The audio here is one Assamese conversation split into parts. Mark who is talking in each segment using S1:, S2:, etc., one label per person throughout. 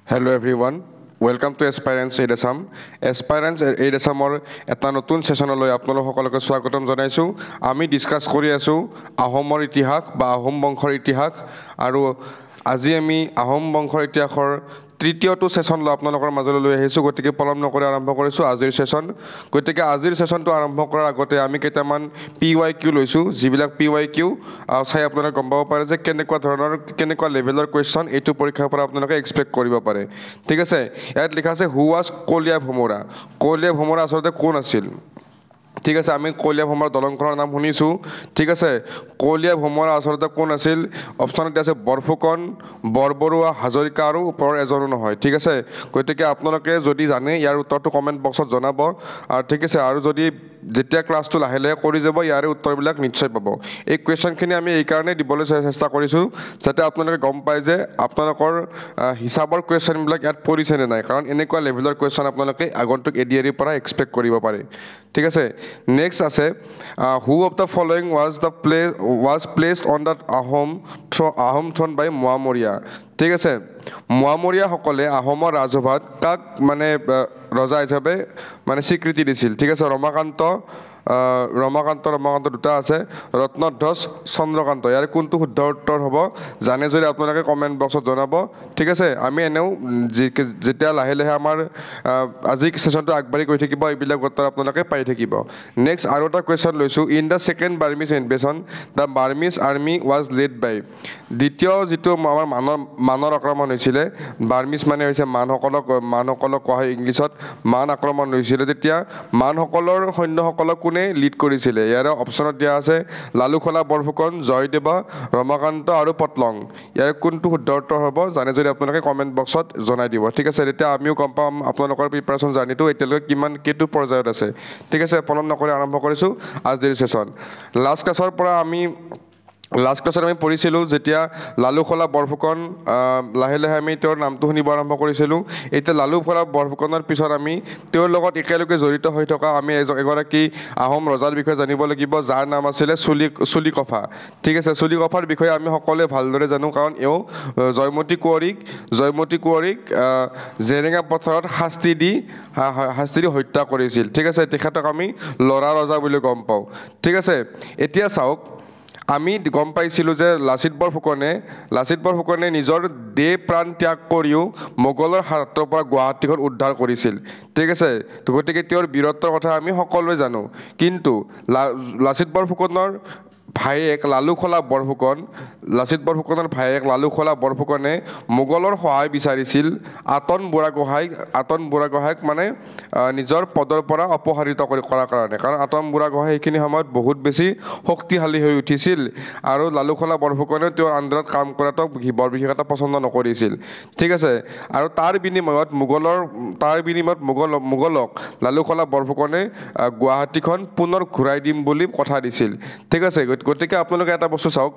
S1: Hello everyone, welcome to Aspirants Aid Assam. Aspirants Aid Assamৰ এটা নতুন সেশনলৈ আপোনালোক সকলোকে স্বাগতম জনাইছো। আমি ডিসকাস কৰি আছো আহোমৰ ইতিহাস বা আহোম বংশৰ ইতিহাস আৰু আজি আমি আহোম বংশৰ ইতিহাসৰ তৃতীয়টো সেশন লৈ আপোনালোকৰ মাজলৈ লৈ আহিছো। গতিকে পলম নকৰি আৰম্ভ কৰিছো আজিৰ সেশন। গতিকে আজিৰ সেশনটো আৰম্ভ কৰাৰ আগতে আমি কেইটামান PYQ লৈছো, যিবিলাক PYQ চাই আপোনালোকে গম পাব পাৰে যে কেনেকুৱা লেভেলৰ কোৱেশ্চন এইটো পৰীক্ষাৰ পৰা আপোনালোকে এক্সপেক্ট কৰিব পাৰে। ঠিক আছে, ইয়াত লিখা আছে হু ৱাজ কলীয়া ভোমোৰা। কলীয়া ভোমোৰা আচলতে কোন আছিল? ঠিক আছে, আমি কলীয়া ভোমোৰা দলংখনৰ নাম শুনিছো। ঠিক আছে, কলীয়া ভোমোৰা আচলতে কোন আছিল? অপশ্যনত আছে বৰফুকন, বৰবৰুৱা, হাজৰিকা আৰু ওপৰৰ এজনো নহয়। ঠিক আছে, গতিকে আপোনালোকে যদি জানে ইয়াৰ উত্তৰটো কমেণ্ট বক্সত জনাব। আৰু ঠিক আছে, আৰু যদি যেতিয়া ক্লাছটো লাহে লাহে কৰি যাব ইয়াৰে উত্তৰবিলাক নিশ্চয় পাব। এই কুৱেশ্যনখিনি আমি এইকাৰণে দিবলৈ চেষ্টা কৰিছোঁ যাতে আপোনালোকে গম পায় যে আপোনালোকৰ হিচাপৰ কুৱেশ্যনবিলাক ইয়াত পৰিছে নে নাই, কাৰণ এনেকুৱা লেভেলৰ কুৱেশ্যন আপোনালোকে আগন্তুক ADREৰ পৰা এক্সপেক্ট কৰিব পাৰে। ঠিক আছে, নেক্সট আছে who of the following was placed on the Ahom throne by Moamoria. ঠিক আছে, মোৱামৰীয়াসকলে আহোমৰ ৰাজসভাত কাক মানে ৰজা হিচাপে মানে স্বীকৃতি দিছিল? ঠিক আছে, ৰমাকান্ত দুটা আছে, ৰত্নধ্বজ, চন্দ্ৰকান্ত। ইয়াৰ কোনটো শুদ্ধ উত্তৰ হ'ব জানে যদি আপোনালোকে কমেণ্ট বক্সত জনাব। ঠিক আছে, আমি এনেও যেতিয়া লাহে লাহে আমাৰ আজি ছেশ্যনটো আগবাঢ়ি গৈ থাকিব এইবিলাক উত্তৰ আপোনালোকে পাই থাকিব। নেক্সট আৰু এটা কুৱেশ্যন লৈছোঁ, in the second Burmese invasion the Burmese army was led by. দ্বিতীয় যিটো আমাৰ মানৰ আক্ৰমণ হৈছিলে, বাৰ্মিজ মানে হৈছে মানসকলক কোৱা হয় ইংলিছত, মান আক্ৰমণ হৈছিলে, তেতিয়া মানসকলৰ সৈন্যসকলক কোনে লিড কৰিছিলে? ইয়াৰে অপশ্যনত দিয়া আছে লালুখলা বৰফুকন, জয়দেৱা, ৰমাকান্ত আৰু পটলং। ইয়াৰ কোনটো শুদ্ধ উত্তৰ হ'ব জানে যদি আপোনালোকে কমেণ্ট বক্সত জনাই দিব। ঠিক আছে, তেতিয়া আমিও গম পাম আপোনালোকৰ প্ৰিপাৰেশ্যন জাৰ্ণিটো এতিয়ালৈকে কেইটো পৰ্যায়ত আছে। ঠিক আছে, পলম নকৰি আৰম্ভ কৰিছোঁ আজিৰ ছেশ্যন। লাষ্ট ক্লাছত আমি পঢ়িছিলোঁ যেতিয়া লালুখলা বৰফুকন লাহে লাহে আমি তেওঁৰ নামটো শুনিব আৰম্ভ কৰিছিলোঁ। এতিয়া লালুখলা বৰফুকনৰ পিছত আমি তেওঁৰ লগত একেলগে জড়িত হৈ থকা আমি এগৰাকী আহোম ৰজাৰ বিষয়ে জানিব লাগিব, যাৰ নাম আছিলে চুলিকফা। ঠিক আছে, চুলিকফাৰ বিষয়ে আমি সকলোৱে ভালদৰে জানো, কাৰণ এওঁ জয়মতী কুঁৱৰীক জেৰেঙা পথাৰত শাস্তি দি হত্যা কৰিছিল। ঠিক আছে, তেখেতক আমি ল'ৰা ৰজা বুলি গম পাওঁ। ঠিক আছে, এতিয়া চাওক, আমি গম পাইছিলোঁ যে লাচিত বৰফুকনে নিজৰ দেহ প্ৰাণ ত্যাগ কৰিও মোগলৰ হাতৰ পৰা গুৱাহাটীখন উদ্ধাৰ কৰিছিল। ঠিক আছে, গতিকে তেওঁৰ বীৰত্বৰ কথা আমি সকলোৱে জানো। কিন্তু লাচিত বৰফুকনৰ ভায়েক লালুখলা বৰফুকনে মোগলৰ সহায় বিচাৰিছিল আতন বুঢ়াগোহাঁইক মানে নিজৰ পদৰ পৰা অপসাৰিত কৰাৰ কাৰণে, কাৰণ আতন বুঢ়াগোহাঁই সেইখিনি সময়ত বহুত বেছি শক্তিশালী হৈ উঠিছিল আৰু লালুখলা বৰফুকনে তেওঁৰ আণ্ডাৰত কাম কৰাটো বৰ বিশেষ এটা পচন্দ নকৰিছিল। ঠিক আছে, আৰু তাৰ বিনিময়ত মোগলক লালুখলা বৰফুকনে গুৱাহাটীখন পুনৰ ঘূৰাই দিম বুলি কথা দিছিল। ঠিক আছে, গতিকে আপোনালোকে এটা বস্তু চাওক,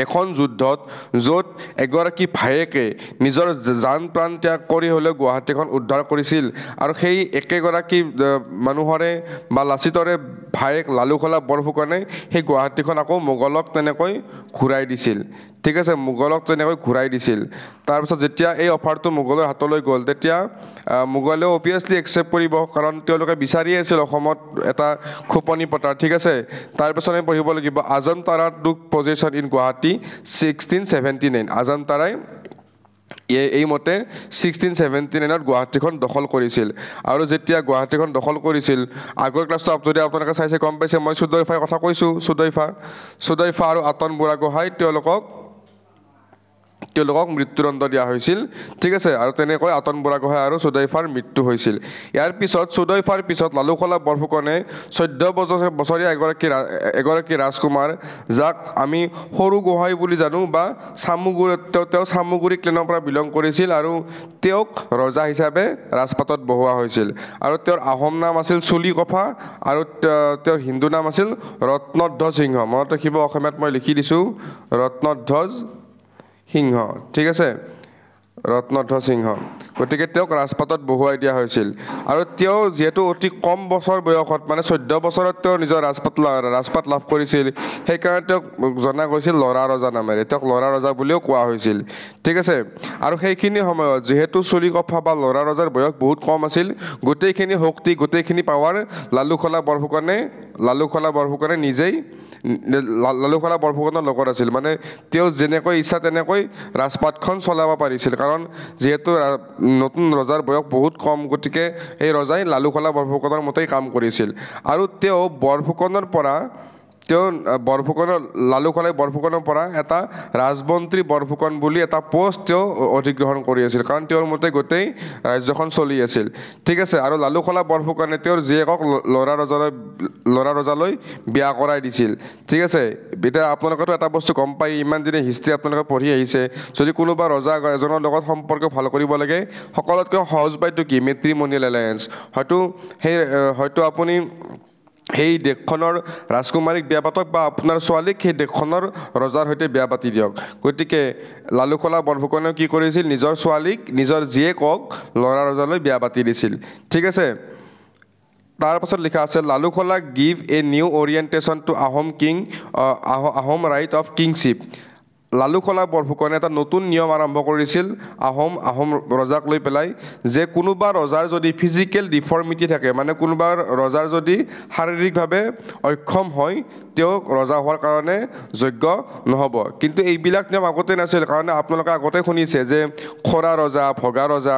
S1: এখন যুদ্ধত য'ত এগৰাকী ভায়েকে নিজৰ জান প্ৰাণ ত্যাগ কৰি হ'লেও গুৱাহাটীখন উদ্ধাৰ কৰিছিল, আৰু সেই একেগৰাকী মানুহৰে বা লাচিতৰে ভায়েক লালুখলা বৰফুকনে সেই গুৱাহাটীখন আকৌ মোগলক তেনেকৈ ঘূৰাই দিছিল। ঠিক আছে, তাৰপিছত যেতিয়া এই অফাৰটো মোগলৰ হাতলৈ গ'ল, তেতিয়া মোগলেও অভিয়াছলি একচেপ্ট কৰিব, কাৰণ তেওঁলোকে বিচাৰিয়ে আছিল অসমত এটা খোপনি পতাৰ। ঠিক আছে, তাৰপিছত আমি পঢ়িব লাগিব আজম তাৰা টুক পজিশ্যন ইন গুৱাহাটী 1679। আজম তাৰাই এইমতে 1679ত গুৱাহাটীখন দখল কৰিছিল। আৰু যেতিয়া গুৱাহাটীখন দখল কৰিছিল, আগৰ ক্লাছটো যদি আপোনালোকে চাইছে গম পাইছে, মই সুদৈফাৰ কথা কৈছোঁ। সুদৈফা আৰু আতন বুঢ়াগোহাঁই তেওঁলোকক মৃত্যুদণ্ড দিয়া হৈছিল। ঠিক আছে, আৰু তেনেকৈ আতন বুঢ়াগোহাঁই আৰু সুদৈফাৰ মৃত্যু হৈছিল। ইয়াৰ পিছত সুদৈফাৰ পিছত লালুখলা বৰফুকনে 14 বছৰীয়া এগৰাকী ৰাজকুমাৰ, যাক আমি সৰু গোহাঁই বুলি জানো বা তেওঁ চামুগুৰি ক্লেনৰ পৰা বিলং কৰিছিল, আৰু তেওঁক ৰজা হিচাপে ৰাজপাটত বহোৱা হৈছিল। আৰু তেওঁৰ আহোম নাম আছিল চুলিকফা আৰু তেওঁৰ হিন্দু নাম আছিল ৰত্নধ্বজ সিংহ। মনত ৰাখিব, অসমীয়াত মই লিখি দিছোঁ ৰত্নধ্বজ সিংহ। ঠিক আছে, ৰত্নধ্বজ সিংহ। গতিকে তেওঁক ৰাজপাটত বহুৱাই দিয়া হৈছিল আৰু তেওঁ যেহেতু অতি কম বছৰ বয়সত মানে 14 বছৰত তেওঁ নিজৰ ৰাজপাট লাভ কৰিছিল সেইকাৰণে তেওঁক জনা গৈছিল ল'ৰা ৰজা নামেৰে তেওঁক ল'ৰা ৰজা বুলিও কোৱা হৈছিল ঠিক আছে আৰু সেইখিনি সময়ত যেহেতু চুলিকফা বা ল'ৰা ৰজাৰ বয়স বহুত কম আছিল গোটেইখিনি শক্তি গোটেইখিনি পাৱাৰ লালুখলা বৰফুকনে নিজেই লালুখলা বৰফুকনৰ লগত আছিল মানে তেওঁ যেনেকৈ ইচ্ছা তেনেকৈ ৰাজপাটখন চলাব পাৰিছিল কাৰণ যেহেতু নতুন ৰজাৰ বয়স বহুত কম গতিকে এই ৰজাই লালুখলা বৰফুকনৰ মতেই কাম কৰিছিল আৰু তেওঁ লালুখলাই বৰফুকনৰ পৰা এটা ৰাজমন্ত্ৰী বৰফুকন বুলি এটা পোষ্ট তেওঁ অধিগ্ৰহণ কৰি আছিল কাৰণ তেওঁৰ মতে গোটেই ৰাজ্যখন চলি আছিল ঠিক আছে আৰু লালুখলা বৰফুকনে তেওঁৰ জীয়েকক ল'ৰা ৰজালৈ বিয়া কৰাই দিছিল ঠিক আছে এতিয়া আপোনালোকেতো এটা বস্তু গম পাই ইমান দিনে হিষ্ট্ৰী আপোনালোকে পঢ়ি আহিছে যদি কোনোবা ৰজা এজনৰ লগত সম্পৰ্ক ভাল কৰিব লাগে সকলোতকৈ সহজ উপায়টো কি মেট্ৰিমনিয়েল এলায়েন্স হয়তো আপুনি সেই দেশখনৰ ৰাজকুমাৰীক বিয়া পাতক বা আপোনাৰ ছোৱালীক সেই দেশখনৰ ৰজাৰ সৈতে বিয়া পাতি দিয়ক গতিকে লালুখলা বৰফুকনে কি কৰিছিল নিজৰ ছোৱালীক নিজৰ জীয়েকক ল'ৰা ৰজালৈ বিয়া পাতি দিছিল ঠিক আছে তাৰ পাছত লিখা আছে Laluksola give a new orientation to Ahom right of kingship Laluksola বৰফুকনে এটা নতুন নিয়ম আৰম্ভ কৰিছিল আহোম ৰজাক লৈ পেলাই যে কোনোবা ৰজাৰ যদি ফিজিকেল ডিফৰ্মিটি থাকে মানে কোনোবা ৰজাৰ যদি শাৰীৰিকভাৱে অক্ষম হয় তেওঁ ৰজা হোৱাৰ কাৰণে যোগ্য নহ'ব কিন্তু এইবিলাক নিয়ম আগতে নাছিল কাৰণ আপোনালোকে আগতে শুনিছে যে খৰা ৰজা ভগা ৰজা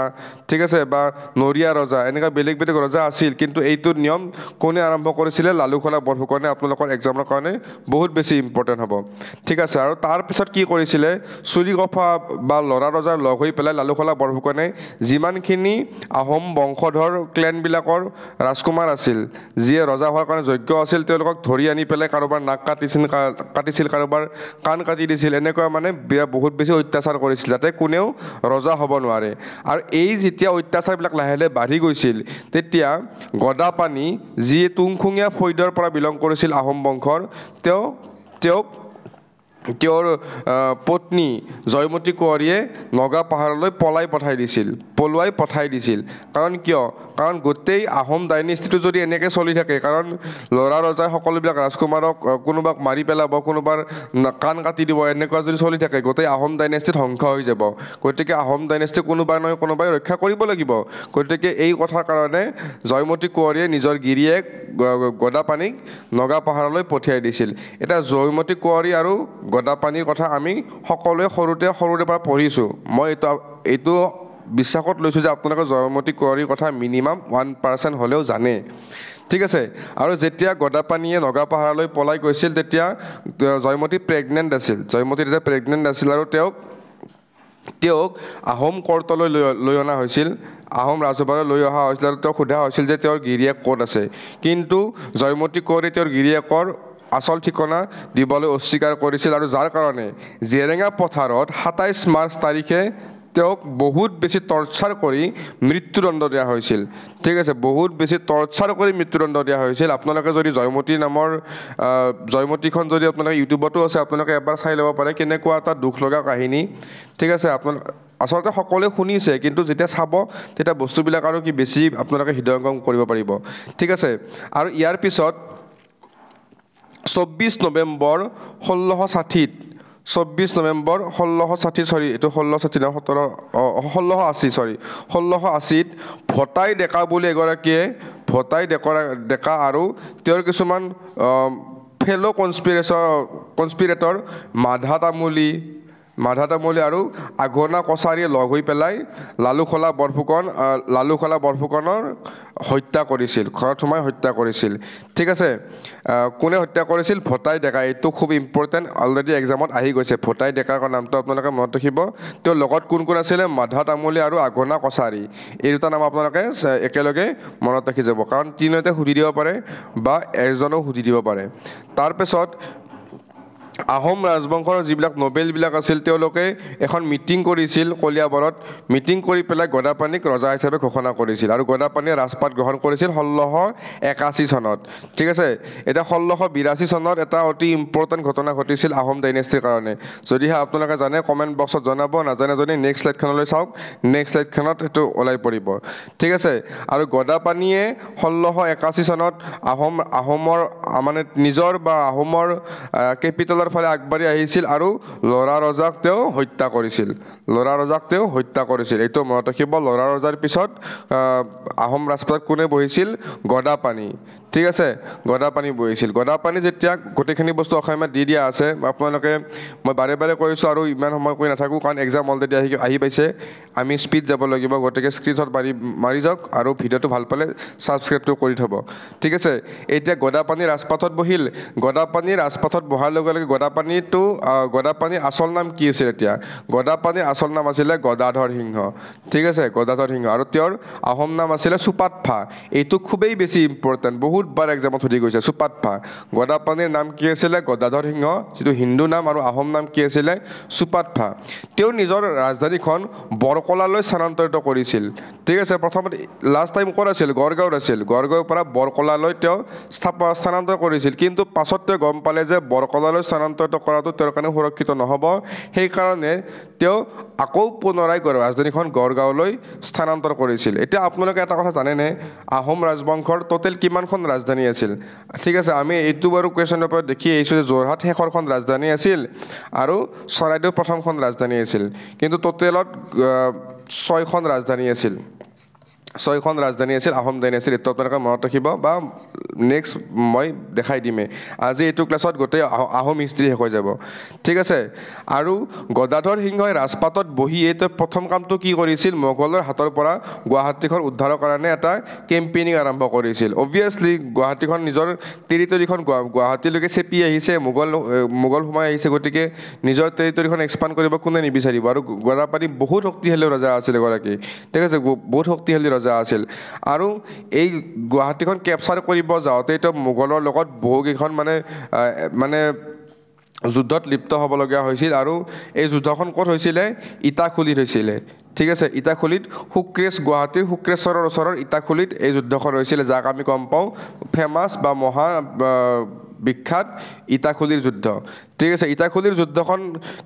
S1: ঠিক আছে বা নৰিয়া ৰজা এনেকুৱা বেলেগ বেলেগ ৰজা আছিল কিন্তু এইটো নিয়ম কোনে আৰম্ভ কৰিছিলে লালুখলা বৰফুকনে আপোনালোকৰ এক্সামৰ কাৰণে বহুত বেছি ইম্পৰ্টেণ্ট হ'ব ঠিক আছে আৰু তাৰপিছত কি কৰিছিলে চুলিকফা বা ল'ৰা ৰজাৰ লগ হৈ পেলাই লালুখলা বৰফুকনে যিমানখিনি আহোম বংশধৰ ক্লেনবিলাকৰ ৰাজকুমাৰ আছিল যিয়ে ৰজা হোৱাৰ কাৰণে যোগ্য আছিল তেওঁলোকক ধৰি আনি পেলাই কাৰোবাৰ নাক কাটিছিল কাৰোবাৰ কাণ কাটি দিছিল এনেকুৱা মানে বহুত বেছি অত্যাচাৰ কৰিছিল যাতে কোনেও ৰজা হ'ব নোৱাৰে আৰু এই যেতিয়া অত্যাচাৰবিলাক লাহে লাহে বাঢ়ি গৈছিল তেতিয়া গদাপাণি যিয়ে তুংখুঙীয়া ফৈদৰ পৰা বিলং কৰিছিল আহোম বংশৰ তেওঁক তেওঁৰ পত্নী জয়মতী কোঁৱৰীয়ে নগা পাহাৰলৈ পলুৱাই পঠাই দিছিল কাৰণ গোটেই আহোম ডাইনেষ্টিটো যদি এনেকৈ চলি থাকে কাৰণ ল'ৰা ৰজাই সকলোবিলাক ৰাজকুমাৰক কোনোবাক মাৰি পেলাব কোনোবাৰ কাণ কাটি দিব এনেকুৱা যদি চলি থাকে গোটেই আহোম ডাইনেষ্টিত ধ্বংস হৈ যাব গতিকে আহোম ডাইনেষ্টি কোনোবাই ৰক্ষা কৰিব লাগিব গতিকে এই কথাৰ কাৰণে জয়মতী কোঁৱৰীয়ে নিজৰ গিৰিয়েক গদাপাণিক নগা পাহাৰলৈ পঠিয়াই দিছিল এতিয়া জয়মতী কোঁৱৰী আৰু গদাপাণিৰ কথা আমি সকলোৱে সৰুৰে পৰা পঢ়িছোঁ মই এইটো বিশ্বাসত লৈছোঁ যে আপোনালোকে জয়মতী কোঁৱৰীৰ কথা মিনিমাম 1% হ'লেও জানে ঠিক আছে আৰু যেতিয়া গদাপাণিয়ে নগা পাহাৰলৈ পলাই গৈছিল তেতিয়া জয়মতী প্ৰেগনেণ্ট আছিল আৰু তেওঁক আহোম কৰ্টলৈ লৈ অনা হৈছিল আহোম ৰাজসভালৈ লৈ অহা হৈছিল আৰু তেওঁক সোধা হৈছিল যে তেওঁৰ গিৰিয়েক ক'ত আছে কিন্তু জয়মতী কোঁৱৰীয়ে তেওঁৰ গিৰিয়েকৰ আচল ঠিকনা দিবলৈ অস্বীকাৰ কৰিছিল আৰু যাৰ কাৰণে জেৰেঙা পথাৰত 27 মাৰ্চ তাৰিখে তেওঁক বহুত বেছি টৰ্চাৰ কৰি মৃত্যুদণ্ড দিয়া হৈছিল ঠিক আছে বহুত বেছি টৰ্চাৰ কৰি মৃত্যুদণ্ড দিয়া হৈছিল আপোনালোকে যদি জয়মতীখন যদি আপোনালোকে ইউটিউবতো আছে আপোনালোকে এবাৰ চাই ল'ব পাৰে কেনেকুৱা এটা দুখ লগা কাহিনী ঠিক আছে আচলতে সকলোৱে শুনিছে কিন্তু যেতিয়া চাব তেতিয়া বস্তুবিলাক আৰু কি বেছি আপোনালোকে হৃদয়ংগম কৰিব পাৰিব ঠিক আছে আৰু ইয়াৰ পিছত 24 নৱেম্বৰ 1680 ভটাই ডেকা বুলি এগৰাকীয়ে ডেকা আৰু তেওঁৰ কিছুমান ফেলো কনস্পিৰেটৰ মাধা তামুলী আৰু আঘোনা কছাৰীয়ে লগ হৈ পেলাই লালুখলা বৰফুকনৰ হত্যা কৰিছিল ঘৰত সোমাই হত্যা কৰিছিল ঠিক আছে কোনে হত্যা কৰিছিল ভটাই ডেকা এইটো খুব ইম্পৰ্টেণ্ট অলৰেডি এক্সামত আহি গৈছে ভটাই ডেকাৰ নামটো আপোনালোকে মনত ৰাখিব তেওঁৰ লগত কোন আছিলে মাধা তামুলী আৰু আঘোনা কছাৰী এই দুটা নাম আপোনালোকে একেলগে মনত ৰাখি যাব কাৰণ তিনিওতে সুধি দিব পাৰে বা এজনেও সুধি দিব পাৰে তাৰপিছত আহোম ৰাজবংশৰ যিবিলাক নোবেলবিলাক আছিল তেওঁলোকে এখন মিটিং কৰিছিল কলিয়াবৰত মিটিং কৰি পেলাই গদাপানীক ৰজা হিচাপে ঘোষণা কৰিছিল আৰু গদাপানীয়ে ৰাজপাট গ্ৰহণ কৰিছিল 1681 চনত ঠিক আছে এটা 1682 চনত এটা অতি ইম্পৰ্টেণ্ট ঘটনা ঘটিছিল আহোম ডাইনেষ্টিৰ কাৰণে যদিহে আপোনালোকে জানে কমেণ্ট বক্সত জনাব নাজানে যদি নেক্সট স্লাইডখনলৈ চাওক নেক্সট স্লাইডখনত সেইটো ওলাই পৰিব ঠিক আছে আৰু গদাপানীয়ে 1681 চনত আহোমৰ মানে নিজৰ বা আহোমৰ কেপিটেলৰ ফালে আগবাঢ়ি আহিছিল আৰু লৰা ৰজাক তেওঁ হত্যা কৰিছিল এইটো মনত ৰাখিব লৰা ৰজাৰ পিছত আহোম ৰাজপাটত কোনে বহিছিল গদাপানী ঠিক আছে গদাপানী বহিছিল গদাপানী যেতিয়া গোটেইখিনি বস্তু অসমীয়াত দি দিয়া আছে আপোনালোকে মই বাৰে বাৰে কৈছোঁ আৰু ইমান সময় কৈ নাথাকোঁ কাৰণ এক্সাম অলৰেডি আহি পাইছে আমি স্পীড যাব লাগিব গতিকে স্ক্ৰীনশ্বট মাৰি যাওক আৰু ভিডিঅ'টো ভাল পালে ছাবস্ক্ৰাইবটো কৰি থ'ব ঠিক আছে এতিয়া গদাপানী ৰাজপাটত বহিল গদাপানী ৰাজপাটত বহাৰ লগে লগে গদাপানীৰ আচল নাম কি আছিল এতিয়া গদাপানীৰ আচল নাম আছিলে গদাধৰ সিংহ ঠিক আছে গদাধৰ সিংহ আৰু তেওঁৰ আহোম নাম আছিলে চুপাতফা এইটো খুবেই বেছি ইম্পৰ্টেণ্ট বহুতবাৰ এক্সামত সুধি গৈছে চুপাতফা গদাপানীৰ নাম কি আছিলে গদাধৰ সিংহ যিটো হিন্দু নাম আৰু আহোম নাম কি আছিলে চুপাতফা তেওঁ নিজৰ ৰাজধানীখন বৰকলালৈ স্থানান্তৰিত কৰিছিল ঠিক আছে প্ৰথমতে লাষ্ট টাইম ক'ত আছিল গড়গাঁৱত আছিল গড়গাঁৱৰ পৰা বৰকলালৈ তেওঁ স্থানান্তৰ কৰিছিল কিন্তু পাছত তেওঁ গম পালে যে বৰকলালৈ স্থানান্তৰিত কৰাটো তেওঁৰ কাৰণে সুৰক্ষিত নহ'ব সেইকাৰণে তেওঁ আকৌ পুনৰাই ৰাজধানীখন গড়গাঁৱলৈ স্থানান্তৰ কৰিছিল এতিয়া আপোনালোকে এটা কথা জানেনে আহোম ৰাজবংশৰ টোটেল কিমানখন ৰাজধানী আছিল ঠিক আছে আমি এইটো বাৰু কুৱেশ্যনৰ পৰা দেখি আহিছোঁ যে যোৰহাট শেষৰখন ৰাজধানী আছিল আৰু চৰাইদেউ প্ৰথমখন ৰাজধানী আছিল কিন্তু টোটেলত 6খন ৰাজধানী আছিল আহোম ডাইনেষ্টিৰ এইটো আপোনালোকে মনত ৰাখিব বা নেক্সট মই দেখাই দিমেই আজি এইটো ক্লাছত গোটেই আহোম হিষ্ট্ৰী শেষ হৈ যাব ঠিক আছে আৰু গদাধৰ সিংহই ৰাজপাটত বহি তেওঁ প্ৰথম কামটো কি কৰিছিল মোগলৰ হাতৰ পৰা গুৱাহাটীখন উদ্ধাৰৰ কাৰণে এটা কেম্পেইনিং আৰম্ভ কৰিছিল অবভিয়াছলি গুৱাহাটীখন নিজৰ টেৰিটৰীখন গুৱাহাটীলৈকে চেপি আহিছে মোগল সোমাই আহিছে গতিকে নিজৰ টেৰিটৰীখন এক্সপাণ্ড কৰিব কোনে নিবিচাৰিব আৰু গদাপানী বহুত শক্তিশালী ৰজা আছিল এগৰাকী ঠিক আছে বহুত শক্তিশালী ৰজা আছিল আৰু এই গুৱাহাটীখন কেপচাৰ কৰিব যাওঁতে তেওঁ মোগলৰ লগত বহুকেইখন মানে যুদ্ধত লিপ্ত হ'বলগীয়া হৈছিল আৰু এই যুদ্ধখন ক'ত হৈছিলে ইটাখুলিত হৈছিলে ঠিক আছে ইটাখুলিত গুৱাহাটীৰ শুক্ৰেশ্বৰৰ ওচৰৰ ইটাখুলিত এই যুদ্ধখন হৈছিলে যাক আমি গম পাওঁ ফেমাছ বা বিখ্যাত ইটাখুলিৰ যুদ্ধ ঠিক আছে ইটাখুলিৰ যুদ্ধখন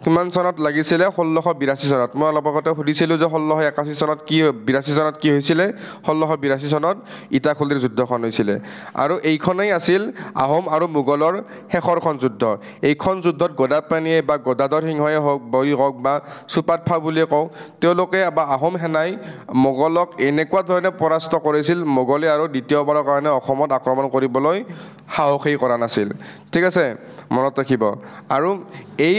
S1: কিমান চনত লাগিছিলে 1682 চনত মই অলপ আগতে সুধিছিলোঁ যে 1681 চনত 82 চনত কি হৈছিলে 1682 চনত ইটাখুলিৰ যুদ্ধখন হৈছিলে আৰু এইখনেই আছিল আহোম আৰু মোগলৰ শেষৰখন যুদ্ধ এইখন যুদ্ধত গদাপানীয়ে বা গদাধৰ সিংহই হওক বা চুপাতফা বুলিয়ে কওঁ তেওঁলোকে বা আহোম সেনাই মোগলক এনেকুৱা ধৰণে পৰাস্ত কৰিছিল মোগলে আৰু দ্বিতীয়বাৰৰ কাৰণে অসমত আক্ৰমণ কৰিবলৈ সাহসেই কৰা নাছিল ঠিক আছে মনত ৰাখিব আৰু এই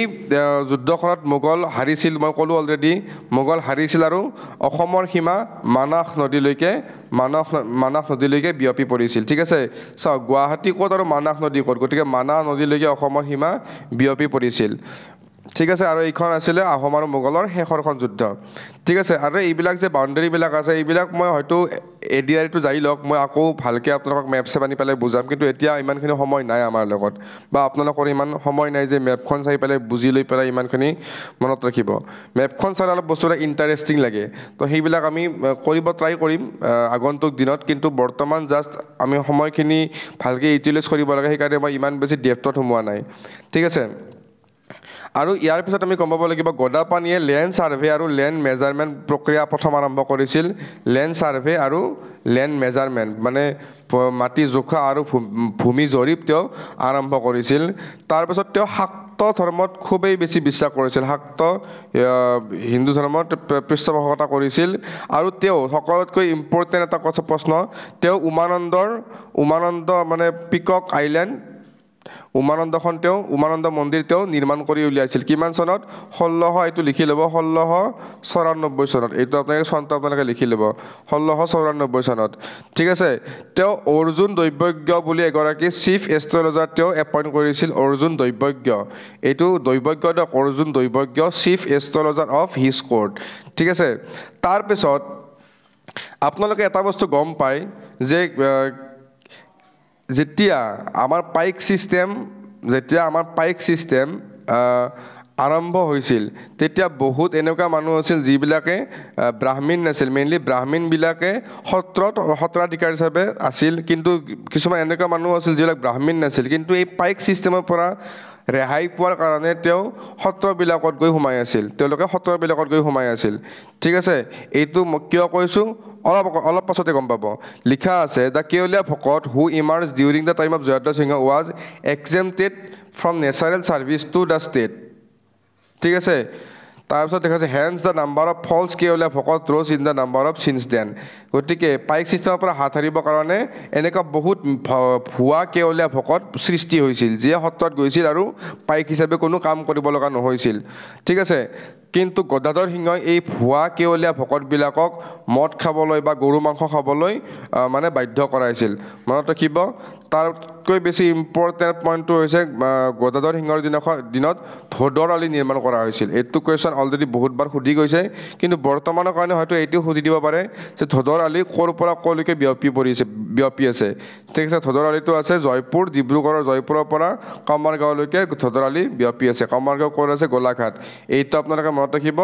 S1: যুদ্ধখনত মোগল হাৰিছিল মই ক'লোঁ অলৰেডি মোগল হাৰিছিল আৰু অসমৰ সীমা মানাহ নদীলৈকে বিয়পি পৰিছিল ঠিক আছে চাওক গুৱাহাটী ক'ত আৰু মানাহ নদী ক'ত গতিকে মানাহ নদীলৈকে অসমৰ সীমা বিয়পি পৰিছিল ঠিক আছে আৰু এইখন আছিলে আহোম আৰু মোগলৰ শেষৰখন যুদ্ধ ঠিক আছে আৰু এইবিলাক যে বাউণ্ডেৰীবিলাক আছে এইবিলাক মই হয়তো এডিআৰটো যাই লওক মই আকৌ ভালকৈ আপোনালোকক মেপ চেপ আনি পেলাই বুজাম কিন্তু এতিয়া ইমানখিনি সময় নাই আমাৰ লগত বা আপোনালোকৰ ইমান সময় নাই যে মেপখন চাই পেলাই বুজি লৈ পেলাই ইমানখিনি মনত ৰাখিব মেপখন চালে অলপ বস্তু এটা ইণ্টাৰেষ্টিং লাগে তো সেইবিলাক আমি ট্ৰাই কৰিম আগন্তুক দিনত কিন্তু বৰ্তমান জাষ্ট আমি সময়খিনি ভালকৈ ইউটিলাইজ কৰিব লাগে সেইকাৰণে মই ইমান বেছি ডেপ্থত সোমোৱা নাই ঠিক আছে আৰু ইয়াৰ পিছত আমি গম পাব লাগিব গদাপানীয়ে লেণ্ড ছাৰ্ভে আৰু লেণ্ড মেজাৰমেণ্ট প্ৰক্ৰিয়া প্ৰথম আৰম্ভ কৰিছিল লেণ্ড ছাৰ্ভে আৰু লেণ্ড মেজাৰমেণ্ট মানে মাটি জোখা আৰু ভূমি জৰীপ তেওঁ আৰম্ভ কৰিছিল তাৰপিছত তেওঁ শাক্ত ধৰ্মত খুবেই বেছি বিশ্বাস কৰিছিল শাক্ত হিন্দু ধৰ্মত পৃষ্ঠপোষকতা কৰিছিল আৰু তেওঁ সকলোতকৈ ইম্পৰ্টেণ্ট এটা প্ৰশ্ন তেওঁ উমানন্দ মানে পিকক আইলেণ্ড উমানন্দ মন্দিৰ তেওঁ নিৰ্মাণ কৰি উলিয়াইছিল কিমান চনত 1600 এইটো লিখি ল'ব 1694 চনত এইটো আপোনালোকে লিখি ল'ব 1694 চনত ঠিক আছে তেওঁ অৰ্জুন দৈবজ্ঞ বুলি এগৰাকী চিফ এষ্ট্ৰলজাৰ তেওঁ এপইণ্ট কৰিছিল অৰ্জুন দৈবজ্ঞ এইটো Arjun Daivajna chief astrologer of his court ঠিক আছে তাৰপিছত আপোনালোকে এটা বস্তু গম পায় যে যেতিয়া আমাৰ পাইক ছিষ্টেম যেতিয়া আমাৰ পাইক ছিষ্টেম আৰম্ভ হৈছিল তেতিয়া বহুত এনেকুৱা মানুহ আছিল যিবিলাকে ব্ৰাহ্মণ নাছিল মেইনলি ব্ৰাহ্মণবিলাকে সত্ৰাধিকাৰ হিচাপে আছিল কিন্তু কিছুমান এনেকুৱা মানুহ আছিল যিবিলাক ব্ৰাহ্মণ নাছিল কিন্তু এই পাইক ছিষ্টেমৰ পৰা ৰেহাই পোৱাৰ কাৰণে তেওঁ সত্ৰবিলাকত গৈ সোমাই আছিল তেওঁলোকে সত্ৰবিলাকত গৈ সোমাই আছিল ঠিক আছে এইটো কিয় কৈছোঁ অলপ পাছতে গম পাব লিখা আছে the Kevaliya Bhakat who emerge during the time of Jayanta Singha was exempted from natural service to the state ঠিক আছে তাৰপিছত দেখা আছে hence the number of follows Kevaliya Bhakat rose in the number of sins then গতিকে পাইক ছিষ্টেমৰ পৰা হাত সাৰিবৰ কাৰণে এনেকুৱা বহুত ভুৱা কেৱলীয়া ভকত সৃষ্টি হৈছিল যিয়ে সত্ৰত গৈছিল আৰু পাইক হিচাপে কোনো কাম কৰিব লগা নহৈছিল ঠিক আছে কিন্তু গদাধৰ সিংহই এই ভুৱা কেৱলীয়া ভকতবিলাকক মদ খাবলৈ বা গৰু মাংস খাবলৈ মানে বাধ্য কৰাইছিল মনত ৰাখিব তাতকৈ বেছি ইম্পৰ্টেণ্ট পইণ্টটো হৈছে গদাধৰ সিংহৰ দিনত ধোদৰ আলি নিৰ্মাণ কৰা হৈছিল এইটো কুৱেশ্যন অলৰেডি বহুতবাৰ সুধি গৈছে কিন্তু বৰ্তমানৰ কাৰণে হয়তো এইটো সুধি দিব পাৰে যে ধোদৰ আলি ক'ৰ পৰা ক'লৈকে বিয়পি আছে ঠিক আছে ধোদৰ আলিটো আছে জয়পুৰ ডিব্ৰুগড়ৰ জয়পুৰৰ পৰা কমাৰগাঁৱলৈকে ধোদৰ আলি বিয়পি আছে কমাৰগাঁও ক'ত আছে গোলাঘাট এইটো আপোনালোকে মনত ৰাখিব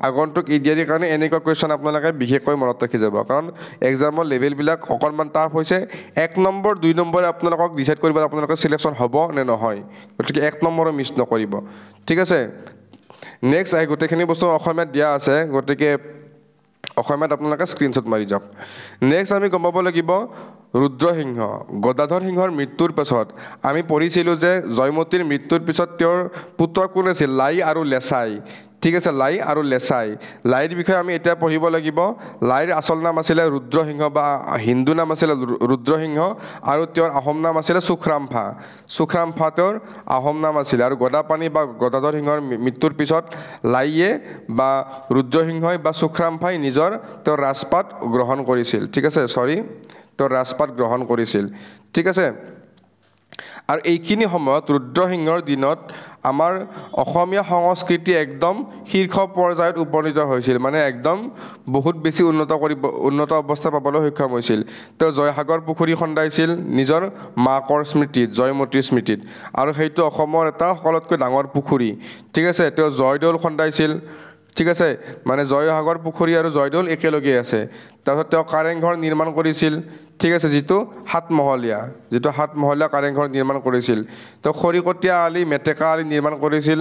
S1: আগন্তুক ইডিয়াৰিৰ কাৰণে এনেকুৱা কুৱেশ্যন আপোনালোকে বিশেষকৈ মনত ৰাখি যাব কাৰণ এক্সামৰ লেভেলবিলাক অকণমান টাফ হৈছে 1 নম্বৰ 2 নম্বৰে আপোনালোকক ডিচাইড কৰিব আপোনালোকৰ চিলেকশ্যন হ'ব নে নহয় গতিকে 1 নম্বৰো মিছ নকৰিব ঠিক আছে নেক্সট আহি গোটেইখিনি বস্তু অসমীয়াত দিয়া আছে গতিকে অসমীয়াত আপোনালোকে স্ক্ৰীনশ্বট মাৰি যাওক নেক্সট আমি গম পাব লাগিব ৰুদ্ৰসিংহ গদাধৰ সিংহৰ মৃত্যুৰ পাছত আমি পঢ়িছিলোঁ যে জয়মতীৰ মৃত্যুৰ পিছত তেওঁৰ পুত্ৰ কোন আছিল লাই আৰু লেছাই ঠিক আছে লাই আৰু লেছাই লাইৰ বিষয়ে আমি এতিয়া পঢ়িব লাগিব লাইৰ আচল নাম আছিলে ৰুদ্ৰসিংহ বা হিন্দু নাম আছিলে ৰুদ্ৰসিংহ আৰু তেওঁৰ আহোম নাম আছিলে সুখৰামফা তেওঁৰ আহোম নাম আছিলে আৰু গদাপাণি বা গদাধৰ সিংহৰ মৃত্যুৰ পিছত লাইয়ে বা ৰুদ্ৰসিংহই বা সুখৰামফাই তেওঁৰ ৰাজপাট গ্ৰহণ কৰিছিল ঠিক আছে তেওঁৰ ৰাজপাট গ্ৰহণ কৰিছিল ঠিক আছে আৰু এইখিনি সময়ত ৰুদ্ৰসিংহৰ দিনত আমাৰ অসমীয়া সংস্কৃতি একদম শীৰ্ষ পৰ্যায়ত উপনীত হৈছিল মানে একদম বহুত বেছি উন্নত অৱস্থা পাবলৈ সক্ষম হৈছিল তেওঁ জয়সাগৰ পুখুৰী খন্দাইছিল নিজৰ মাকৰ স্মৃতিত জয়মতীৰ স্মৃতিত আৰু সেইটো অসমৰ এটা সকলোতকৈ ডাঙৰ পুখুৰী ঠিক আছে তেওঁ জয়দৌল খন্দাইছিল ঠিক আছে মানে জয়সাগৰ পুখুৰী আৰু জয়দৌল একেলগে আছে তাৰপিছত তেওঁ কাৰেংঘৰ নিৰ্মাণ কৰিছিল ঠিক আছে যিটো সাতমহলীয়া কাৰেংঘৰ নিৰ্মাণ কৰিছিল তেওঁ খৰিকটীয়া আলি মেটেকা আলি নিৰ্মাণ কৰিছিল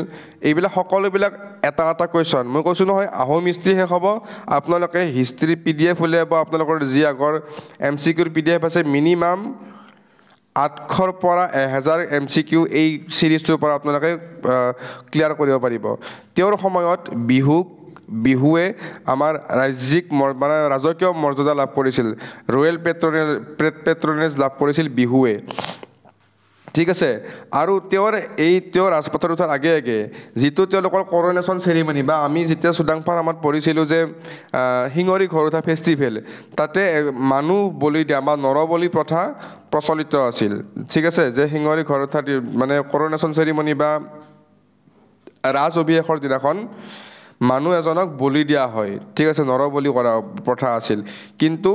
S1: এইবিলাক সকলোবিলাক এটা কুৱেশ্যন মই কৈছোঁ নহয় আহোম হিষ্ট্ৰী শেষ হ'ব আপোনালোকে হিষ্ট্ৰী PDF উলিয়াব আপোনালোকৰ যি আগৰ MCQৰ PDF আছে মিনিমাম 800ৰ পৰা 1000 MCQ এই চিৰিজটোৰ পৰা আপোনালোকে ক্লিয়াৰ কৰিব পাৰিব তেওঁৰ সময়ত বিহুৱে আমাৰ ৰাজকীয় মৰ্যাদা লাভ কৰিছিল ৰয়েল পেট্ৰনেজ লাভ কৰিছিল বিহুৱে ঠিক আছে আৰু তেওঁৰ ৰাজপাটত উঠাৰ আগে যিটো তেওঁলোকৰ কৰনেশ্যন চেৰিমনি বা আমি যেতিয়া চুডাংফাৰ আমাৰ পঢ়িছিলোঁ যে শিঙৰি ঘৰ উঠা ফেষ্টিভেল তাতে মানুহ বলি দিয়া বা নৰবলি প্ৰথা প্ৰচলিত আছিল ঠিক আছে যে শিঙৰি ঘৰ উঠা মানে কৰনেশ্যন চেৰিমনি বা ৰাজ অভিষেকৰ দিনাখন মানুহ এজনক বলি দিয়া হয় ঠিক আছে নৰবলি কৰা প্ৰথা আছিল কিন্তু